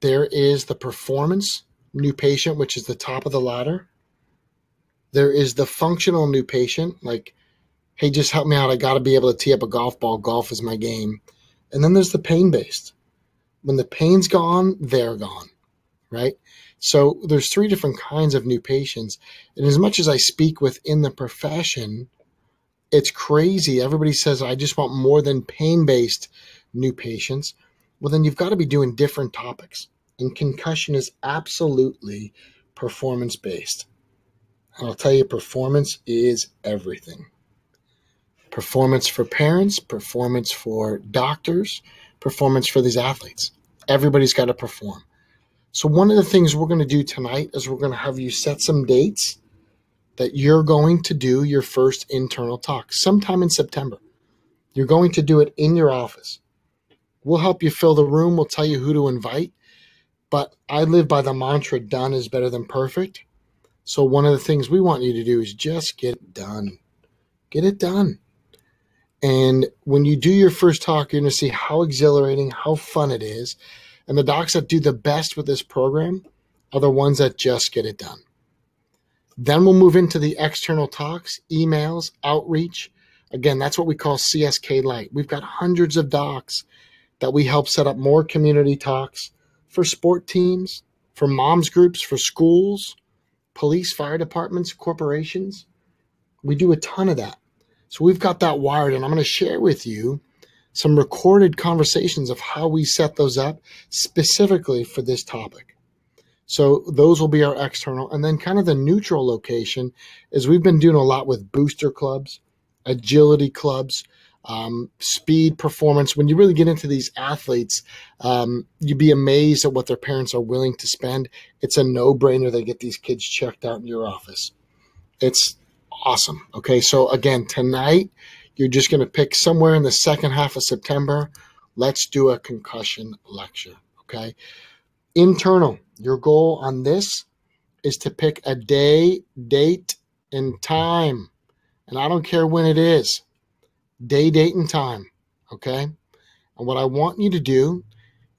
There is the performance new patient, which is the top of the ladder. There is the functional new patient, like, hey, just help me out. I got to be able to tee up a golf ball. Golf is my game. And then there's the pain-based. When the pain's gone, they're gone, right? So there's 3 different kinds of new patients. And as much as I speak within the profession, it's crazy. Everybody says, I just want more than pain-based new patients. Well, then you've got to be doing different topics. And concussion is absolutely performance-based. And I'll tell you, performance is everything. Performance for parents, performance for doctors, performance for these athletes. Everybody's got to perform. So one of the things we're going to do tonight is we're going to have you set some dates that you're going to do your first internal talk sometime in September. You're going to do it in your office. We'll help you fill the room. We'll tell you who to invite. But I live by the mantra, done is better than perfect. So one of the things we want you to do is just get it done. Get it done. And when you do your first talk, you're going to see how exhilarating, how fun it is. And the docs that do the best with this program are the ones that just get it done. Then we'll move into the external talks, emails, outreach. Again, that's what we call CSK Lite. We've got hundreds of docs that we help set up more community talks for sport teams, for moms groups, for schools, police, fire departments, corporations. We do a ton of that. So we've got that wired, and I'm going to share with you some recorded conversations of how we set those up specifically for this topic. So those will be our external. And then kind of the neutral location is we've been doing a lot with booster clubs, agility clubs, speed performance. When you really get into these athletes, you'd be amazed at what their parents are willing to spend. It's a no-brainer to get these kids checked out in your office. It's awesome. Okay, so again, tonight, you're just going to pick somewhere in the second half of September. Let's do a concussion lecture, okay? Internal, your goal on this is to pick a day, date, and time. And I don't care when it is. Day, date, and time, okay? And what I want you to do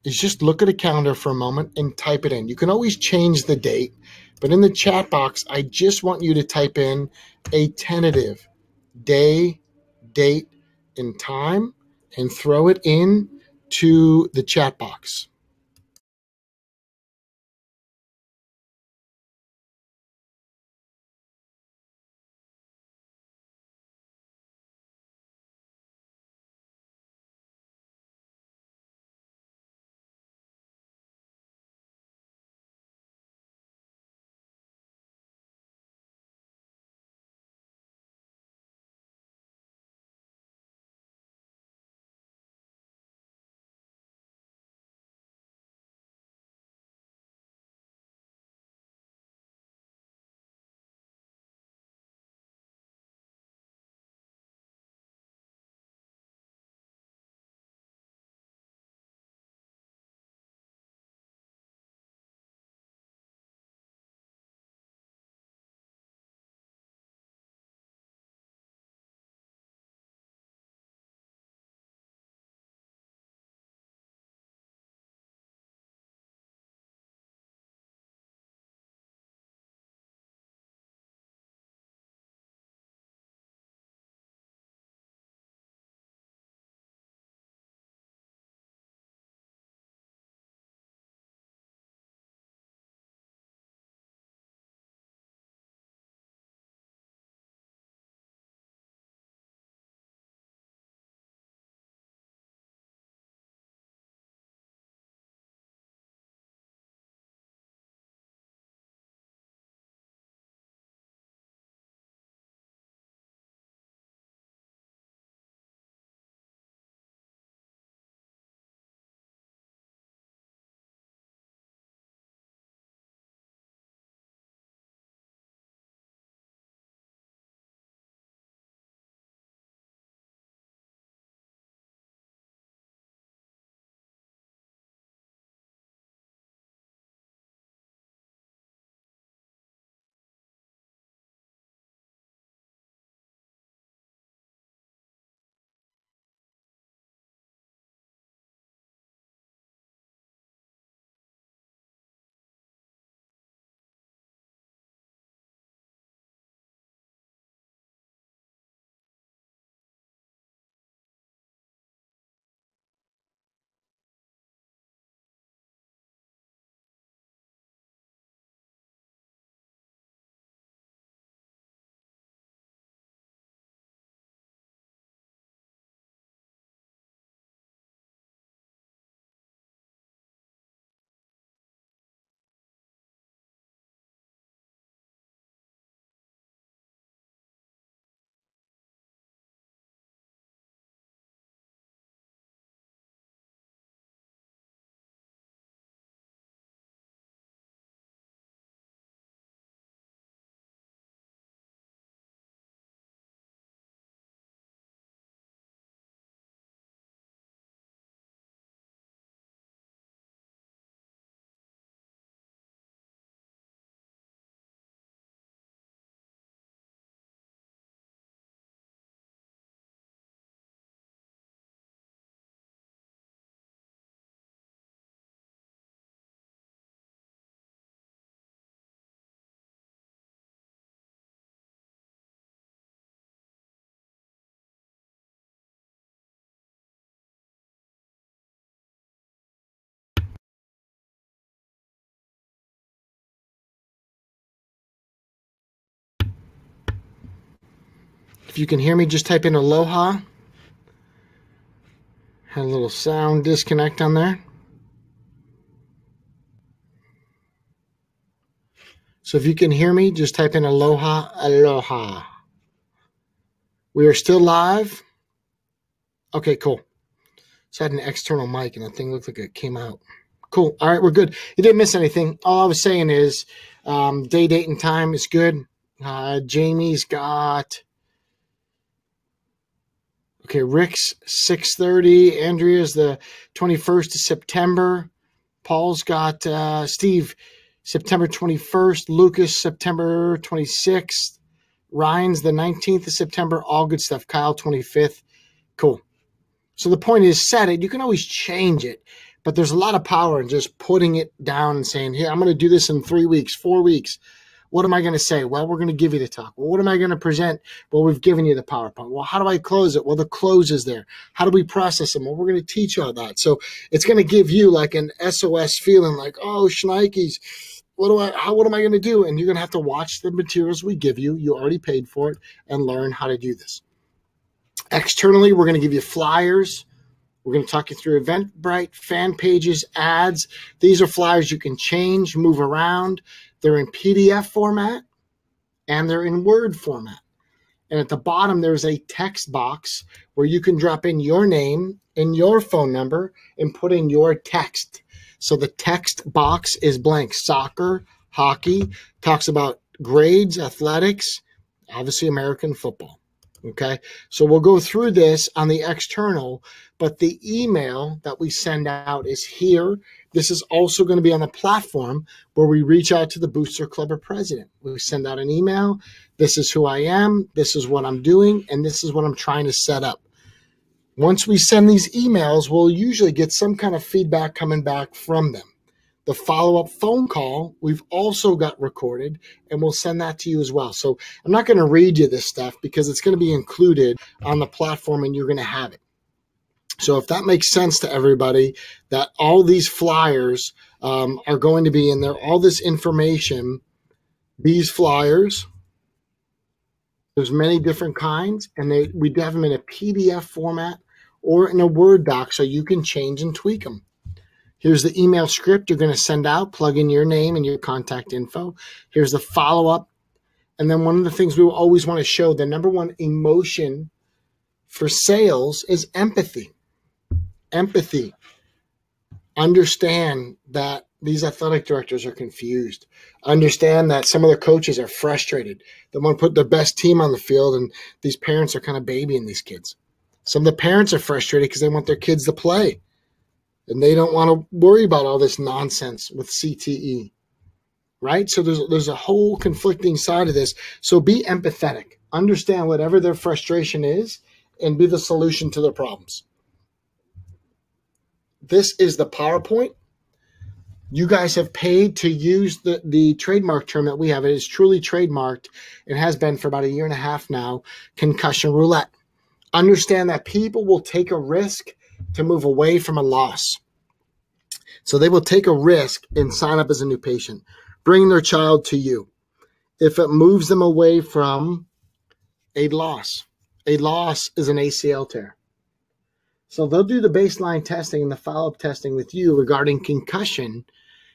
is just look at a calendar for a moment and type it in. You can always change the date, but in the chat box, I just want you to type in a tentative day, date, and time and throw it in to the chat box. If you can hear me, just type in aloha. Had a little sound disconnect on there. So if you can hear me, just type in aloha, aloha. We are still live. Okay, cool. So I had an external mic and that thing looked like it came out. Cool. All right, we're good. You didn't miss anything. All I was saying is day, date, and time is good. Jamie's got... Okay, Rick's 6:30. Andrea's the 21st of September. Paul's got Steve September 21st. Lucas September 26th. Ryan's the 19th of September. All good stuff. Kyle 25th. Cool. So the point is, set it. You can always change it, but there's a lot of power in just putting it down and saying, here, I'm going to do this in 3 weeks, 4 weeks. What am I going to say? Well, we're going to give you the talk. Well, what am I going to present? Well, we've given you the PowerPoint. Well, how do I close it? Well, the close is there. How do we process them? Well, we're going to teach you all that. So it's going to give you like an SOS feeling like, oh, shnikes, what am I going to do? And you're going to have to watch the materials we give you. You already paid for it, and learn how to do this. Externally, we're going to give you flyers. We're going to talk you through Eventbrite, fan pages, ads. These are flyers you can change, move around. They're in PDF format and they're in Word format. And at the bottom, there's a text box where you can drop in your name and your phone number and put in your text. So the text box is blank. Soccer, hockey, talks about grades, athletics, obviously American football. Okay, so we'll go through this on the external, but the email that we send out is here. This is also going to be on the platform where we reach out to the Booster Club or president. We send out an email. This is who I am. This is what I'm doing. And this is what I'm trying to set up. Once we send these emails, we'll usually get some kind of feedback coming back from them. The follow-up phone call, we've also got recorded, and we'll send that to you as well. So I'm not going to read you this stuff because it's going to be included on the platform and you're going to have it. So if that makes sense to everybody, that all these flyers are going to be in there, all this information, these flyers, there's many different kinds, and we have them in a PDF format or in a Word doc so you can change and tweak them. Here's the email script you're going to send out. Plug in your name and your contact info. Here's the follow-up. And then one of the things we will always want to show, the number one emotion for sales is empathy. Empathy. Understand that these athletic directors are confused. Understand that some of the coaches are frustrated. They want to put their best team on the field, and these parents are kind of babying these kids. Some of the parents are frustrated because they want their kids to play. And they don't want to worry about all this nonsense with CTE, right? So there's a whole conflicting side of this. So be empathetic. Understand whatever their frustration is and be the solution to their problems. This is the PowerPoint. You guys have paid to use the trademark term that we have. It is truly trademarked. It has been for about 1.5 years now, concussion roulette. Understand that people will take a risk to move away from a loss. So they will take a risk and sign up as a new patient, bring their child to you. If it moves them away from a loss is an ACL tear. So they'll do the baseline testing and the follow-up testing with you regarding concussion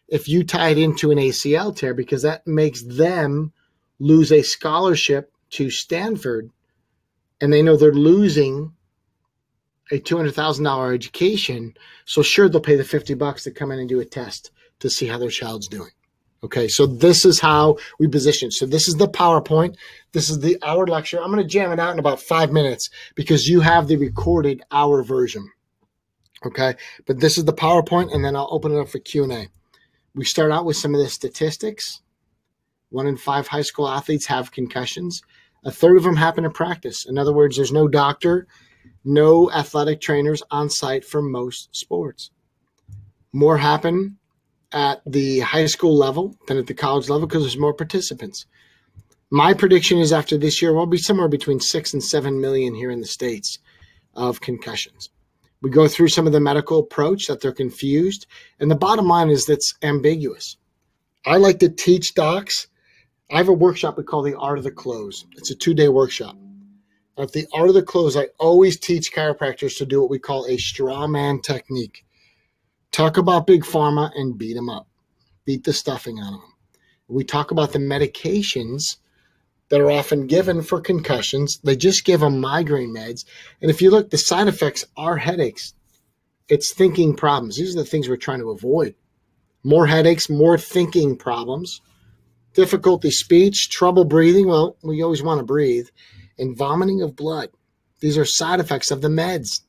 if you tie it into an ACL tear, because that makes them lose a scholarship to Stanford, and they know they're losing a $200,000 education. So sure, they'll pay the $50 to come in and do a test to see how their child's doing. Okay, so this is how we position. So this is the PowerPoint. This is the hour lecture. I'm going to jam it out in about 5 minutes because you have the recorded hour version. Okay, but this is the PowerPoint, and then I'll open it up for Q&A. We start out with some of the statistics. 1 in 5 high school athletes have concussions. 1/3 of them happen in practice. In other words, there's no doctor, no athletic trainers on site for most sports. More happen at the high school level than at the college level because there's more participants. My prediction is after this year, we'll be somewhere between 6 and 7 million here in the States of concussions. We go through some of the medical approach that they're confused. And the bottom line is that's ambiguous. I like to teach docs. I have a workshop we call the Art of the Close. It's a 2-day workshop. At the art of the close, I always teach chiropractors to do what we call a straw man technique. Talk about Big Pharma and beat them up. Beat the stuffing out of them. We talk about the medications that are often given for concussions. They just give them migraine meds. And if you look, the side effects are headaches. It's thinking problems. These are the things we're trying to avoid. More headaches, more thinking problems, difficulty speech, trouble breathing. Well, we always want to breathe. And vomiting of blood. These are side effects of the meds.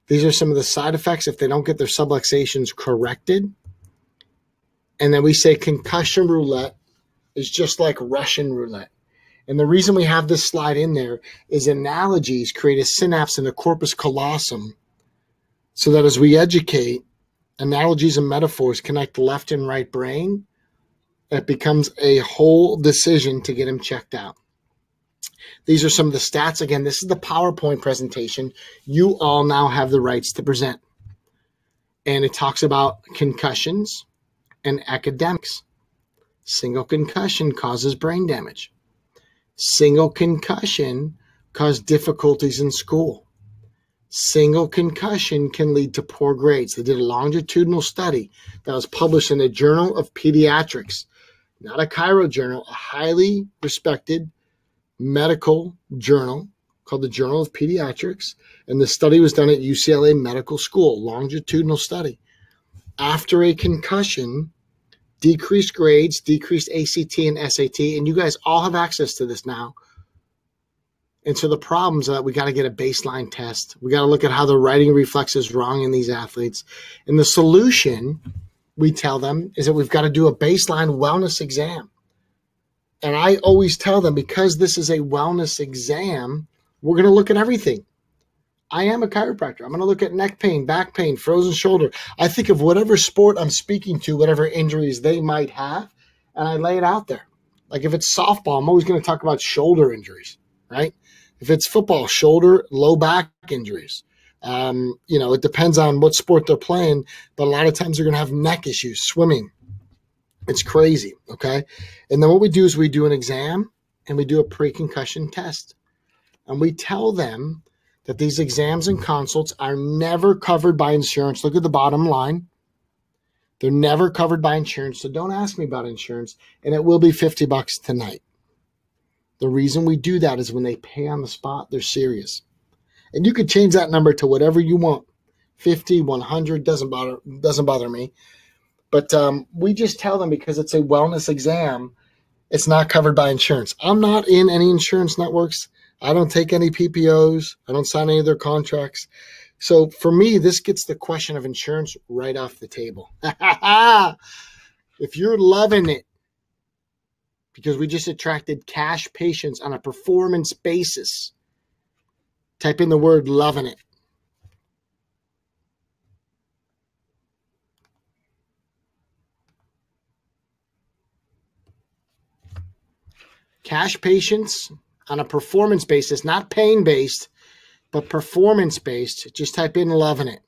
These are some of the side effects if they don't get their subluxations corrected. And then we say concussion roulette is just like Russian roulette. And the reason we have this slide in there is analogies create a synapse in the corpus callosum so that as we educate, analogies and metaphors connect the left and right brain. It becomes a whole decision to get him checked out. These are some of the stats. Again, this is the PowerPoint presentation. You all now have the rights to present. And it talks about concussions and academics. Single concussion causes brain damage. Single concussion causes difficulties in school. Single concussion can lead to poor grades. They did a longitudinal study that was published in the Journal of Pediatrics, not a chiro journal, a highly respected medical journal called the Journal of Pediatrics. And the study was done at UCLA Medical School, longitudinal study. After a concussion, decreased grades, decreased ACT and SAT, and you guys all have access to this now. And so the problems are that we got to get a baseline test. We got to look at how the writing reflex is wrong in these athletes. And the solution, we tell them, is that we've got to do a baseline wellness exam. And I always tell them, because this is a wellness exam, we're going to look at everything. I am a chiropractor. I'm going to look at neck pain, back pain, frozen shoulder. I think of whatever sport I'm speaking to, whatever injuries they might have, and I lay it out there. Like if it's softball, I'm always going to talk about shoulder injuries, right? If it's football, shoulder, low back injuries. It depends on what sport they're playing, but a lot of times they're going to have neck issues, swimming. It's crazy, okay? And then what we do is we do an exam and we do a pre-concussion test. And we tell them that these exams and consults are never covered by insurance. Look at the bottom line. They're never covered by insurance, so don't ask me about insurance, and it will be $50 tonight. The reason we do that is when they pay on the spot, they're serious. And you could change that number to whatever you want. 50, 100, doesn't bother me. But we just tell them because it's a wellness exam, it's not covered by insurance. I'm not in any insurance networks. I don't take any PPOs. I don't sign any of their contracts. So for me, this gets the question of insurance right off the table. If you're loving it, because we just attracted cash patients on a performance basis, type in the word loving it. Cash patients on a performance basis, not pain-based, but performance-based. Just type in loving it.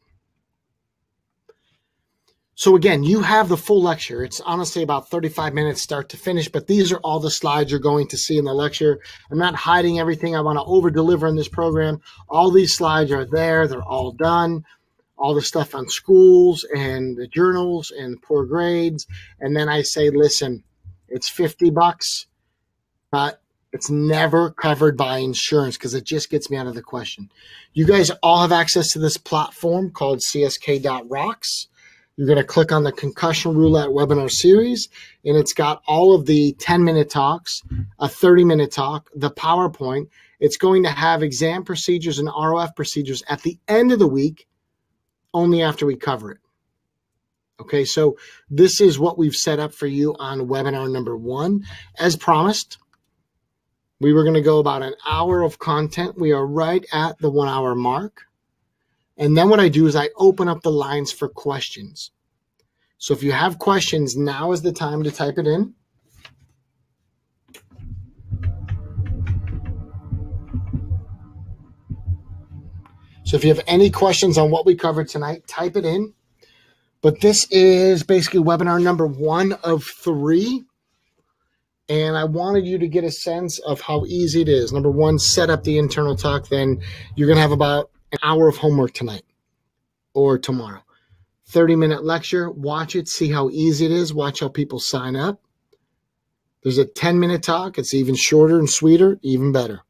So again, you have the full lecture. It's honestly about 35 minutes start to finish, but these are all the slides you're going to see in the lecture. I'm not hiding everything. I want to over-deliver in this program. All these slides are there. They're all done. All the stuff on schools and the journals and poor grades. And then I say, listen, it's $50. But it's never covered by insurance because it just gets me out of the question. You guys all have access to this platform called csk.rocks. You're going to click on the Concussion Roulette webinar series, and it's got all of the 10-minute talks, a 30-minute talk, the PowerPoint. It's going to have exam procedures and ROF procedures at the end of the week, only after we cover it. Okay, so this is what we've set up for you on webinar number 1. As promised, we were going to go about an hour of content. We are right at the 1 hour mark. And then what I do is I open up the lines for questions. So if you have questions, now is the time to type it in. So if you have any questions on what we covered tonight, type it in. But this is basically webinar number 1 of 3. And I wanted you to get a sense of how easy it is. Number one, set up the internal talk. Then you're going to have about an hour of homework tonight or tomorrow. 30-minute lecture. Watch it. See how easy it is. Watch how people sign up. There's a 10-minute talk. It's even shorter and sweeter, even better.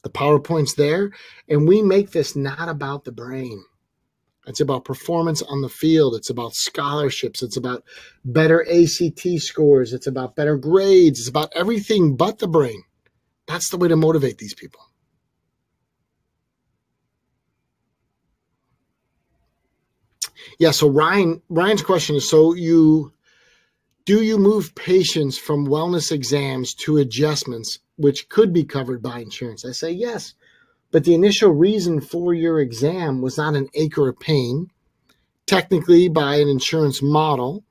The PowerPoint's there. And we make this not about the brain. It's about performance on the field. It's about scholarships. It's about better ACT scores. It's about better grades. It's about everything but the brain. That's the way to motivate these people. Yeah, so Ryan's question is, do you move patients from wellness exams to adjustments, which could be covered by insurance? I say yes. But the initial reason for your exam was not an ache or a pain. Technically, by an insurance model,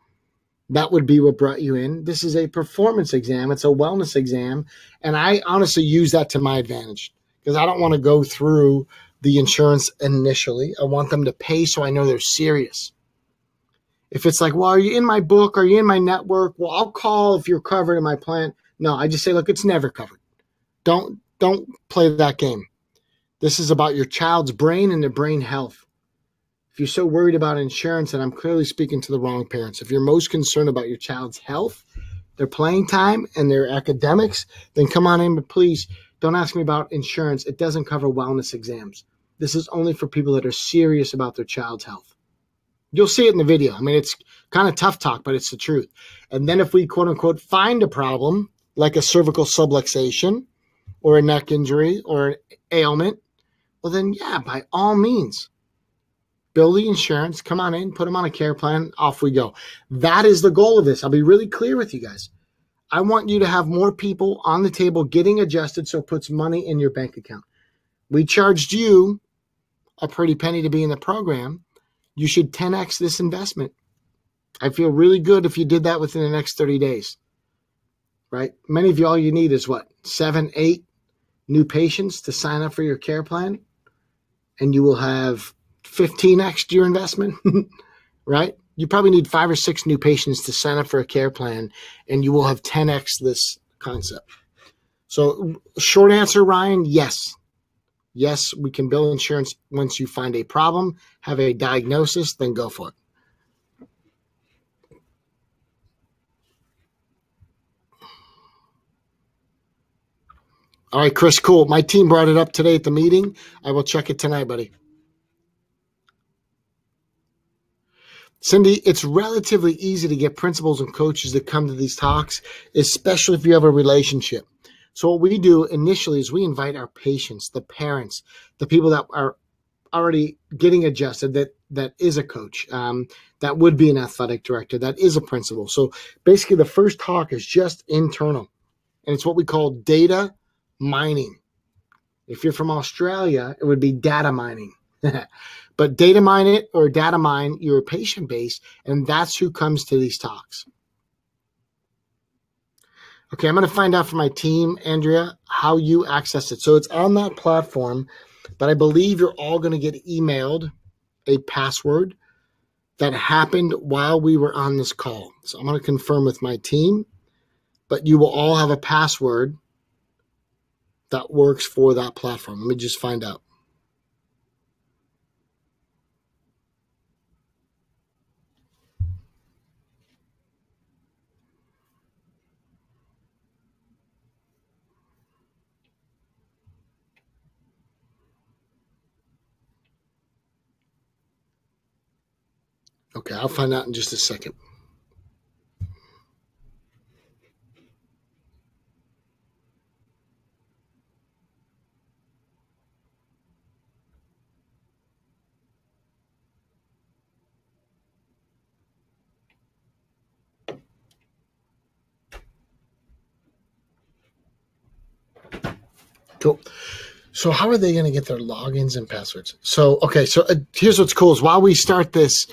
that would be what brought you in. This is a performance exam. It's a wellness exam. And I honestly use that to my advantage because I don't want to go through the insurance initially. I want them to pay so I know they're serious. If it's like, well, are you in my book? Are you in my network? Well, I'll call if you're covered in my plan. No, I just say, look, it's never covered. Don't play that game. This is about your child's brain and their brain health. If you're so worried about insurance, and I'm clearly speaking to the wrong parents, if you're most concerned about your child's health, their playing time, and their academics, then come on in, but please don't ask me about insurance. It doesn't cover wellness exams. This is only for people that are serious about their child's health. You'll see it in the video. I mean, it's kind of tough talk, but it's the truth. And then if we, quote unquote, find a problem, like a cervical subluxation or a neck injury or an ailment, well, then, yeah, by all means, bill the insurance, come on in, put them on a care plan, off we go. That is the goal of this. I'll be really clear with you guys. I want you to have more people on the table getting adjusted so it puts money in your bank account. We charged you a pretty penny to be in the program. You should 10x this investment. I feel really good if you did that within the next 30 days, right? Many of you, all you need is what, 7, 8 new patients to sign up for your care plan, and you will have 15x your investment, right? You probably need 5 or 6 new patients to sign up for a care plan, and you will have 10x this concept. So short answer, Ryan, yes. Yes, we can bill insurance once you find a problem, have a diagnosis, then go for it. All right, Chris, cool. My team brought it up today at the meeting. I will check it tonight, buddy. Cindy, it's relatively easy to get principals and coaches to come to these talks, especially if you have a relationship. So what we do initially is we invite our patients, the parents, the people that are already getting adjusted, that is a coach, that would be an athletic director, that is a principal. So basically the first talk is just internal, and it's what we call data mining. If you're from Australia, it would be data mining. But data mine it or data mine your patient base, and that's who comes to these talks. Okay, I'm going to find out from my team, Andrea, how you access it. So it's on that platform, but I believe you're all going to get emailed a password that happened while we were on this call. So I'm going to confirm with my team, but you will all have a password that works for that platform. Let me just find out. Okay, I'll find out in just a second. Cool. So how are they going to get their logins and passwords? So, okay, so here's what's cool is while we start this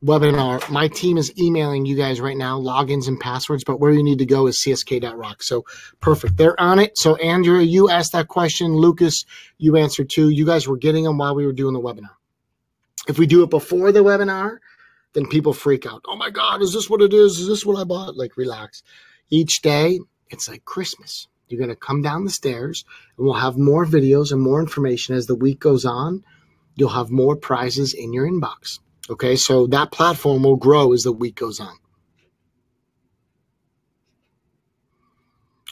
webinar, my team is emailing you guys right now logins and passwords, but where you need to go is csk.rock. So perfect. They're on it. So Andrea, you asked that question. Lucas, you answered too. You guys were getting them while we were doing the webinar. If we do it before the webinar, then people freak out. Oh my God, is this what it is? Is this what I bought? Like, relax. Each day, It's like Christmas. You're going to come down the stairs, and we'll have more videos and more information as the week goes on. You'll have more prizes in your inbox. Okay, so that platform will grow as the week goes on.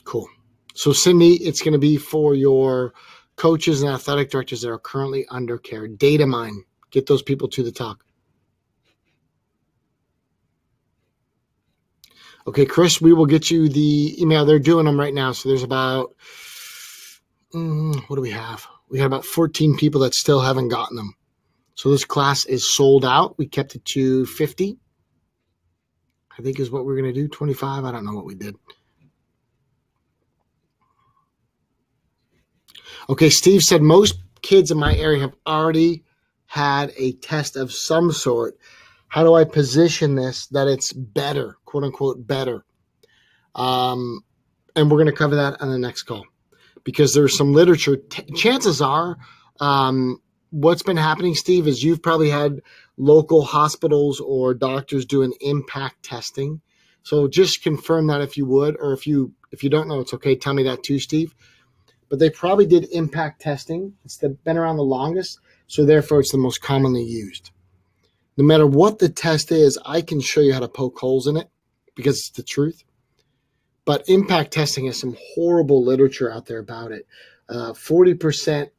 Cool. So, Cindy, it's going to be for your coaches and athletic directors that are currently under care. Data mine. Get those people to the talk. Okay, Chris, we will get you the email. They're doing them right now. So there's about, what do we have? We have about 14 people that still haven't gotten them. So this class is sold out. We kept it to 50, I think is what we're going to do. 25, I don't know what we did. Okay, Steve said most kids in my area have already had a test of some sort. How do I position this that it's better, quote unquote, better? And we're going to cover that on the next call because there's some literature. Chances are what's been happening, Steve, is you've probably had local hospitals or doctors doing impact testing. So just confirm that if you would, or if you don't know, it's okay. Tell me that too, Steve. But they probably did impact testing. It's been around the longest, so therefore it's the most commonly used. No matter what the test is, I can show you how to poke holes in it because it's the truth. But impact testing has some horrible literature out there about it. 40%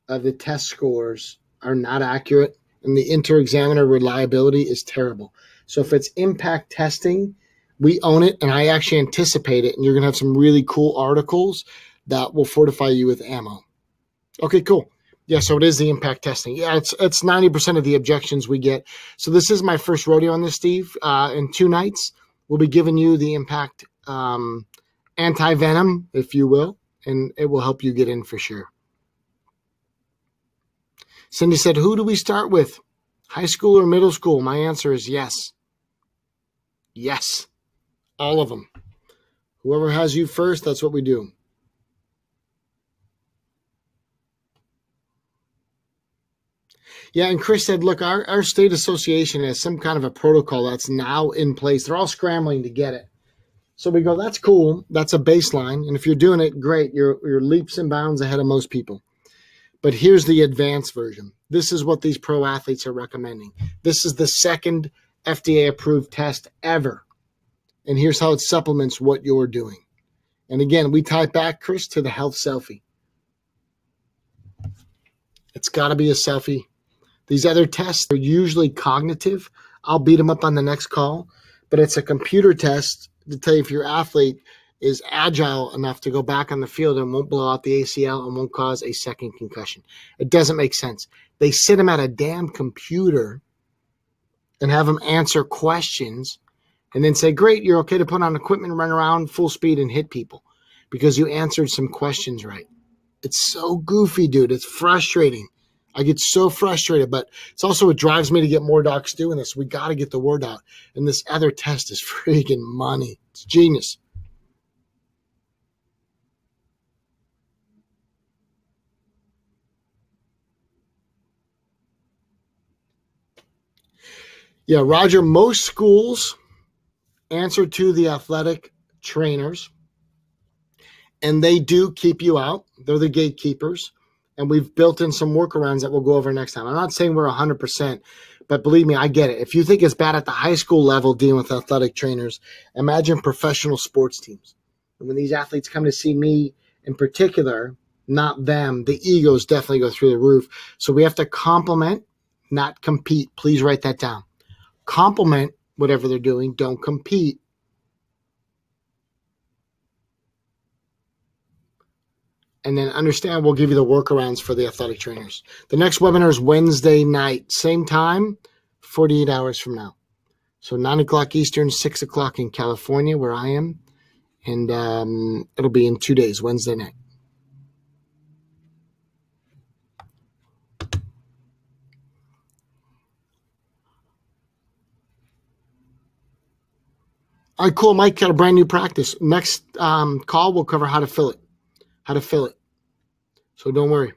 of the test scores are not accurate, and the inter-examiner reliability is terrible. So if it's impact testing, we own it, and I actually anticipate it, and you're going to have some really cool articles that will fortify you with ammo. Okay, cool. Yeah, so it is the impact testing. Yeah, it's 90% of the objections we get. So this is my first rodeo on this, Steve. In 2 nights, we'll be giving you the impact anti-venom, if you will, and it will help you get in for sure. Cindy said, who do we start with? High school or middle school? My answer is yes. Yes. All of them. Whoever has you first, that's what we do. Yeah, and Chris said, look, our state association has some kind of a protocol that's now in place. They're all scrambling to get it. So we go, that's cool. That's a baseline. And if you're doing it, great. You're leaps and bounds ahead of most people. But here's the advanced version. This is what these pro athletes are recommending. This is the second FDA-approved test ever. And here's how it supplements what you're doing. And again, we tie back, Chris, to the health selfie. It's got to be a selfie. These other tests are usually cognitive. I'll beat them up on the next call. But it's a computer test to tell you if your athlete is agile enough to go back on the field and won't blow out the ACL and won't cause a second concussion. It doesn't make sense. They sit them at a damn computer and have them answer questions and then say, great, you're okay to put on equipment and run around full speed and hit people because you answered some questions right. It's so goofy, dude. It's frustrating. I get so frustrated, but it's also what drives me to get more docs doing this. We got to get the word out. And this other test is freaking money. It's genius. Yeah, Roger, most schools answer to the athletic trainers, and they do keep you out. They're the gatekeepers, and we've built in some workarounds that we'll go over next time. I'm not saying we're 100%, but believe me, I get it. If you think it's bad at the high school level dealing with athletic trainers, imagine professional sports teams. And when these athletes come to see me in particular, not them, the egos definitely go through the roof. So we have to complement, not compete. Please write that down. Complement whatever they're doing. Don't compete. And then understand we'll give you the workarounds for the athletic trainers. The next webinar is Wednesday night. Same time, 48 hours from now. So 9 o'clock Eastern, 6 o'clock in California where I am. And it'll be in 2 days, Wednesday night. All right, cool. Mike got a brand new practice. Next call, we'll cover how to fill it. How to fill it. So don't worry.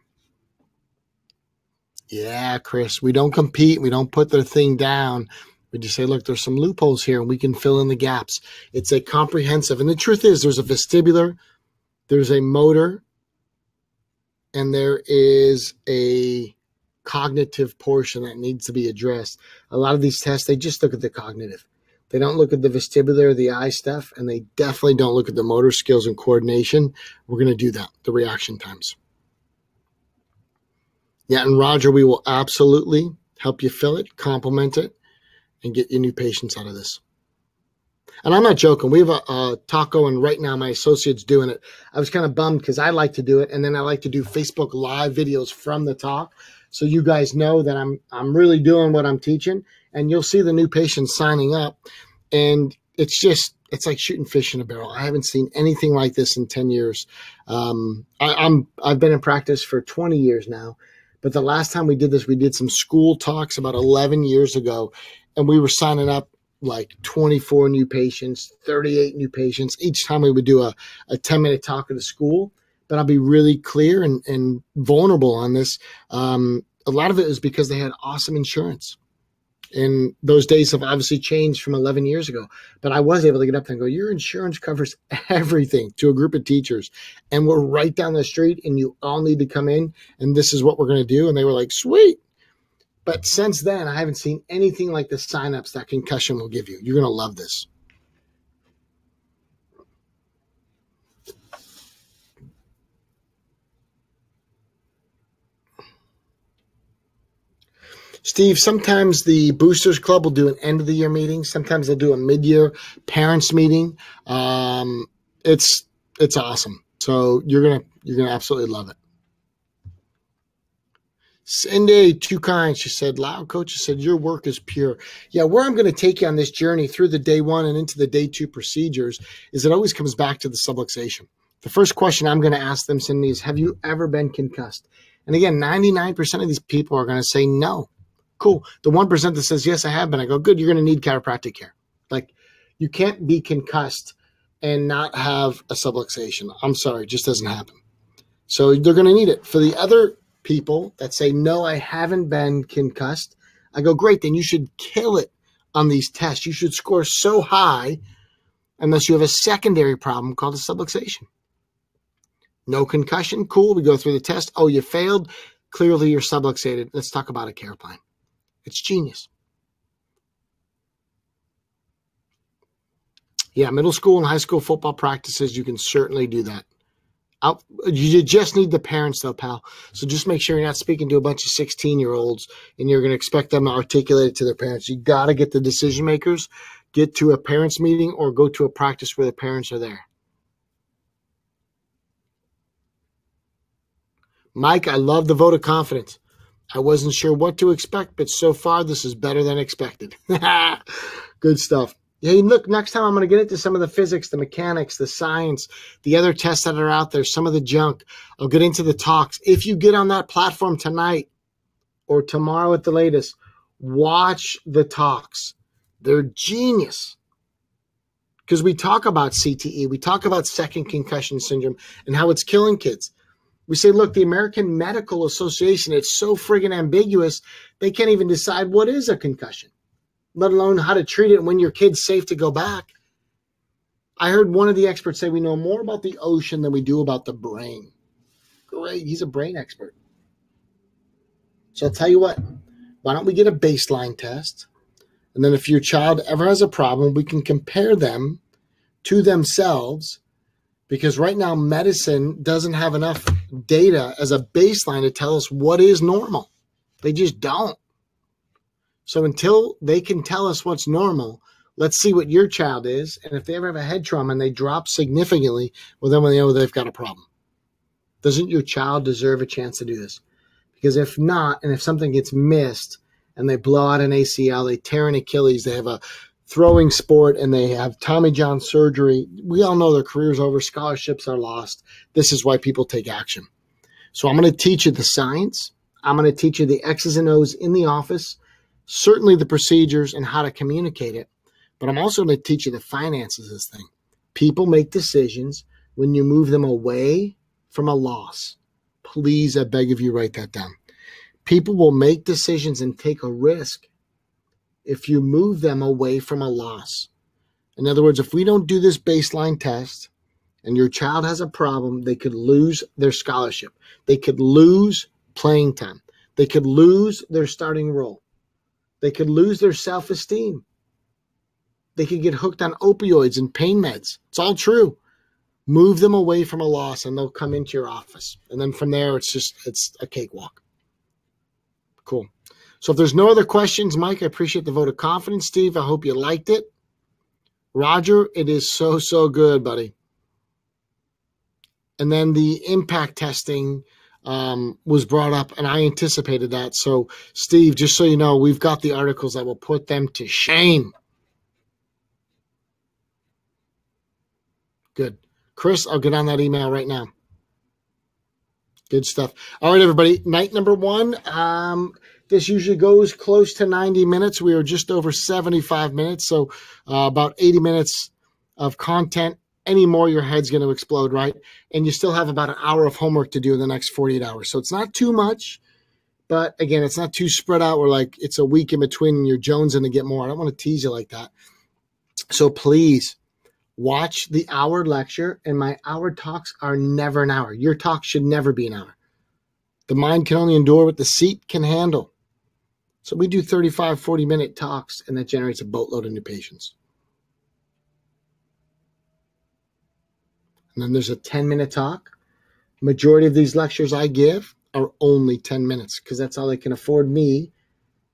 Yeah, Chris, we don't compete. We don't put the thing down. We just say, look, there's some loopholes here and we can fill in the gaps. It's a comprehensive. And the truth is there's a vestibular, there's a motor, and there is a cognitive portion that needs to be addressed. A lot of these tests, they just look at the cognitive. They don't look at the vestibular, the eye stuff, and they definitely don't look at the motor skills and coordination. We're going to do that, the reaction times. Yeah, and Roger, we will absolutely help you fill it, complement it, and get you new patients out of this. And I'm not joking. We have a taco, and right now my associate's doing it. I was kind of bummed because I like to do it, and then I like to do Facebook Live videos from the talk, so you guys know that I'm really doing what I'm teaching. And you'll see the new patients signing up, and it's like shooting fish in a barrel. I haven't seen anything like this in 10 years. I've been in practice for 20 years now, but the last time we did this, we did some school talks about 11 years ago, and we were signing up like 24 new patients, 38 new patients. Each time we would do a 10-minute talk at the school. But I'll be really clear and vulnerable on this. A lot of it is because they had awesome insurance. And those days have obviously changed from 11 years ago. But I was able to get up there and go, your insurance covers everything, to a group of teachers. And we're right down the street, and you all need to come in, and this is what we're going to do. And they were like, sweet. But since then, I haven't seen anything like the signups that Concussion will give you. You're going to love this. Steve, sometimes the Boosters Club will do an end-of-the-year meeting. Sometimes they'll do a mid-year parents meeting. It's awesome. So you're gonna absolutely love it. Cindy, too kind. She said, Loud Coach said, your work is pure. Yeah, where I'm going to take you on this journey through the day one and into the day two procedures is it always comes back to the subluxation. The first question I'm going to ask them, Cindy, is have you ever been concussed? And again, 99% of these people are going to say no. Cool. The 1% that says, yes, I have been, I go, good, you're going to need chiropractic care. Like, you can't be concussed and not have a subluxation. I'm sorry, it just doesn't happen. So they're going to need it. For the other people that say, no, I haven't been concussed, I go, great, then you should kill it on these tests. You should score so high unless you have a secondary problem called a subluxation. No concussion, cool, we go through the test. Oh, you failed, clearly you're subluxated. Let's talk about a care plan. It's genius. Yeah, middle school and high school football practices, you can certainly do that. You just need the parents, though, pal. So just make sure you're not speaking to a bunch of 16-year-olds and you're going to expect them to articulate it to their parents. You got to get the decision makers, get to a parents meeting, or go to a practice where the parents are there. Mike, I love the vote of confidence. I wasn't sure what to expect, but so far this is better than expected. Good stuff. Hey, look, next time I'm going to get into some of the physics, the mechanics, the science, the other tests that are out there, some of the junk. I'll get into the talks. If you get on that platform tonight or tomorrow at the latest, watch the talks. They're genius. Because we talk about CTE, we talk about second concussion syndrome and how it's killing kids. We say, look, the American Medical Association, it's so friggin' ambiguous, they can't even decide what is a concussion, let alone how to treat it and when your kid's safe to go back. I heard one of the experts say we know more about the ocean than we do about the brain. Great, he's a brain expert. So I'll tell you what, why don't we get a baseline test? And then if your child ever has a problem, we can compare them to themselves, because right now medicine doesn't have enough data as a baseline to tell us what is normal. They just don't. So until they can tell us what's normal, let's see what your child is. And if they ever have a head trauma and they drop significantly, well, then we know they've got a problem. Doesn't your child deserve a chance to do this? Because if not, and if something gets missed and they blow out an ACL, they tear an Achilles, they have a throwing sport, and they have Tommy John surgery, we all know their career's over, scholarships are lost. This is why people take action. So I'm going to teach you the science. I'm going to teach you the X's and O's in the office, certainly the procedures and how to communicate it. But I'm also going to teach you the finances of this thing. People make decisions when you move them away from a loss. Please, I beg of you, write that down. People will make decisions and take a risk if you move them away from a loss. In other words, if we don't do this baseline test and your child has a problem, they could lose their scholarship. They could lose playing time. They could lose their starting role. They could lose their self-esteem. They could get hooked on opioids and pain meds. It's all true. Move them away from a loss and they'll come into your office. And then from there, it's a cakewalk. Cool. So if there's no other questions, Mike, I appreciate the vote of confidence. Steve, I hope you liked it. Roger, it is so, so good, buddy. And then the impact testing was brought up, and I anticipated that. So, Steve, just so you know, we've got the articles that will put them to shame. Good. Chris, I'll get on that email right now. Good stuff. All right, everybody. Night number one. This usually goes close to 90 minutes. We are just over 75 minutes, so about 80 minutes of content. Any more, your head's going to explode, right? And you still have about an hour of homework to do in the next 48 hours. So it's not too much, but again, it's not too spread out where like it's a week in between and you're jonesing to get more. I don't want to tease you like that. So please watch the hour lecture, and my hour talks are never an hour. Your talk should never be an hour. The mind can only endure what the seat can handle. So we do 35, 40-minute talks, and that generates a boatload of new patients. And then there's a 10-minute talk. Majority of these lectures I give are only 10 minutes because that's all they can afford me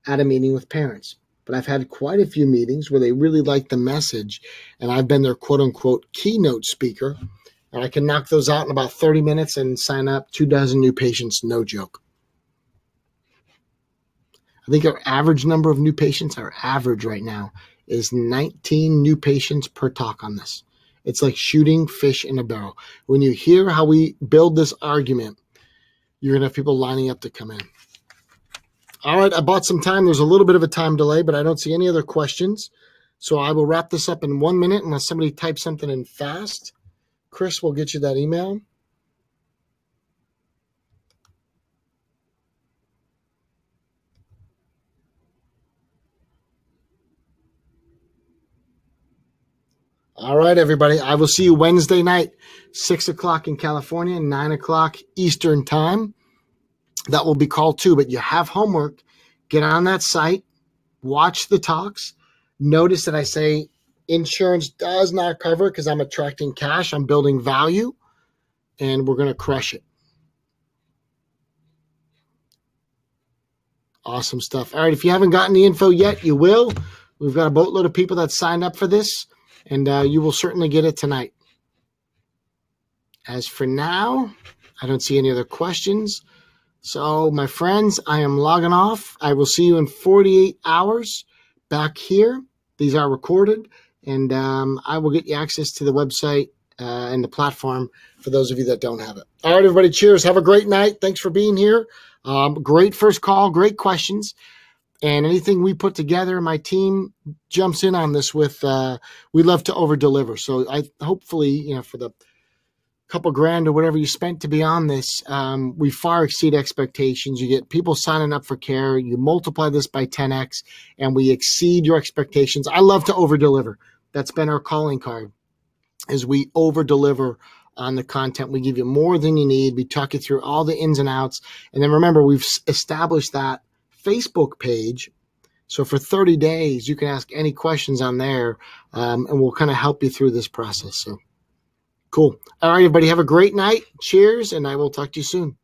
at a meeting with parents. But I've had quite a few meetings where they really like the message, and I've been their quote-unquote keynote speaker, and I can knock those out in about 30 minutes and sign up 24 new patients, no joke. I think our average number of new patients, our average right now, is 19 new patients per talk on this. It's like shooting fish in a barrel. When you hear how we build this argument, you're going to have people lining up to come in. All right, I bought some time. There's a little bit of a time delay, but I don't see any other questions. So I will wrap this up in 1 minute unless somebody types something in fast. Chris will get you that email. All right, everybody. I will see you Wednesday night, 6 o'clock in California, 9 o'clock Eastern time. That will be called too, but you have homework. Get on that site. Watch the talks. Notice that I say insurance does not cover because I'm attracting cash. I'm building value, and we're going to crush it. Awesome stuff. All right, if you haven't gotten the info yet, you will. We've got a boatload of people that signed up for this, and you will certainly get it tonight. As for now, I don't see any other questions. So, my friends, I am logging off. I will see you in 48 hours back here. These are recorded, and I will get you access to the website and the platform for those of you that don't have it. All right, everybody, cheers. Have a great night. Thanks for being here. Great first call, great questions. And anything we put together, my team jumps in on this with, we love to over-deliver. So I hopefully, for the couple grand or whatever you spent to be on this, we far exceed expectations. You get people signing up for care. You multiply this by 10x, and we exceed your expectations. I love to over-deliver. That's been our calling card, is we over-deliver on the content. We give you more than you need. We talk you through all the ins and outs. And then remember, we've established that Facebook page. So for 30 days, you can ask any questions on there, and we'll kind of help you through this process. So cool. All right, everybody, have a great night. Cheers, and I will talk to you soon.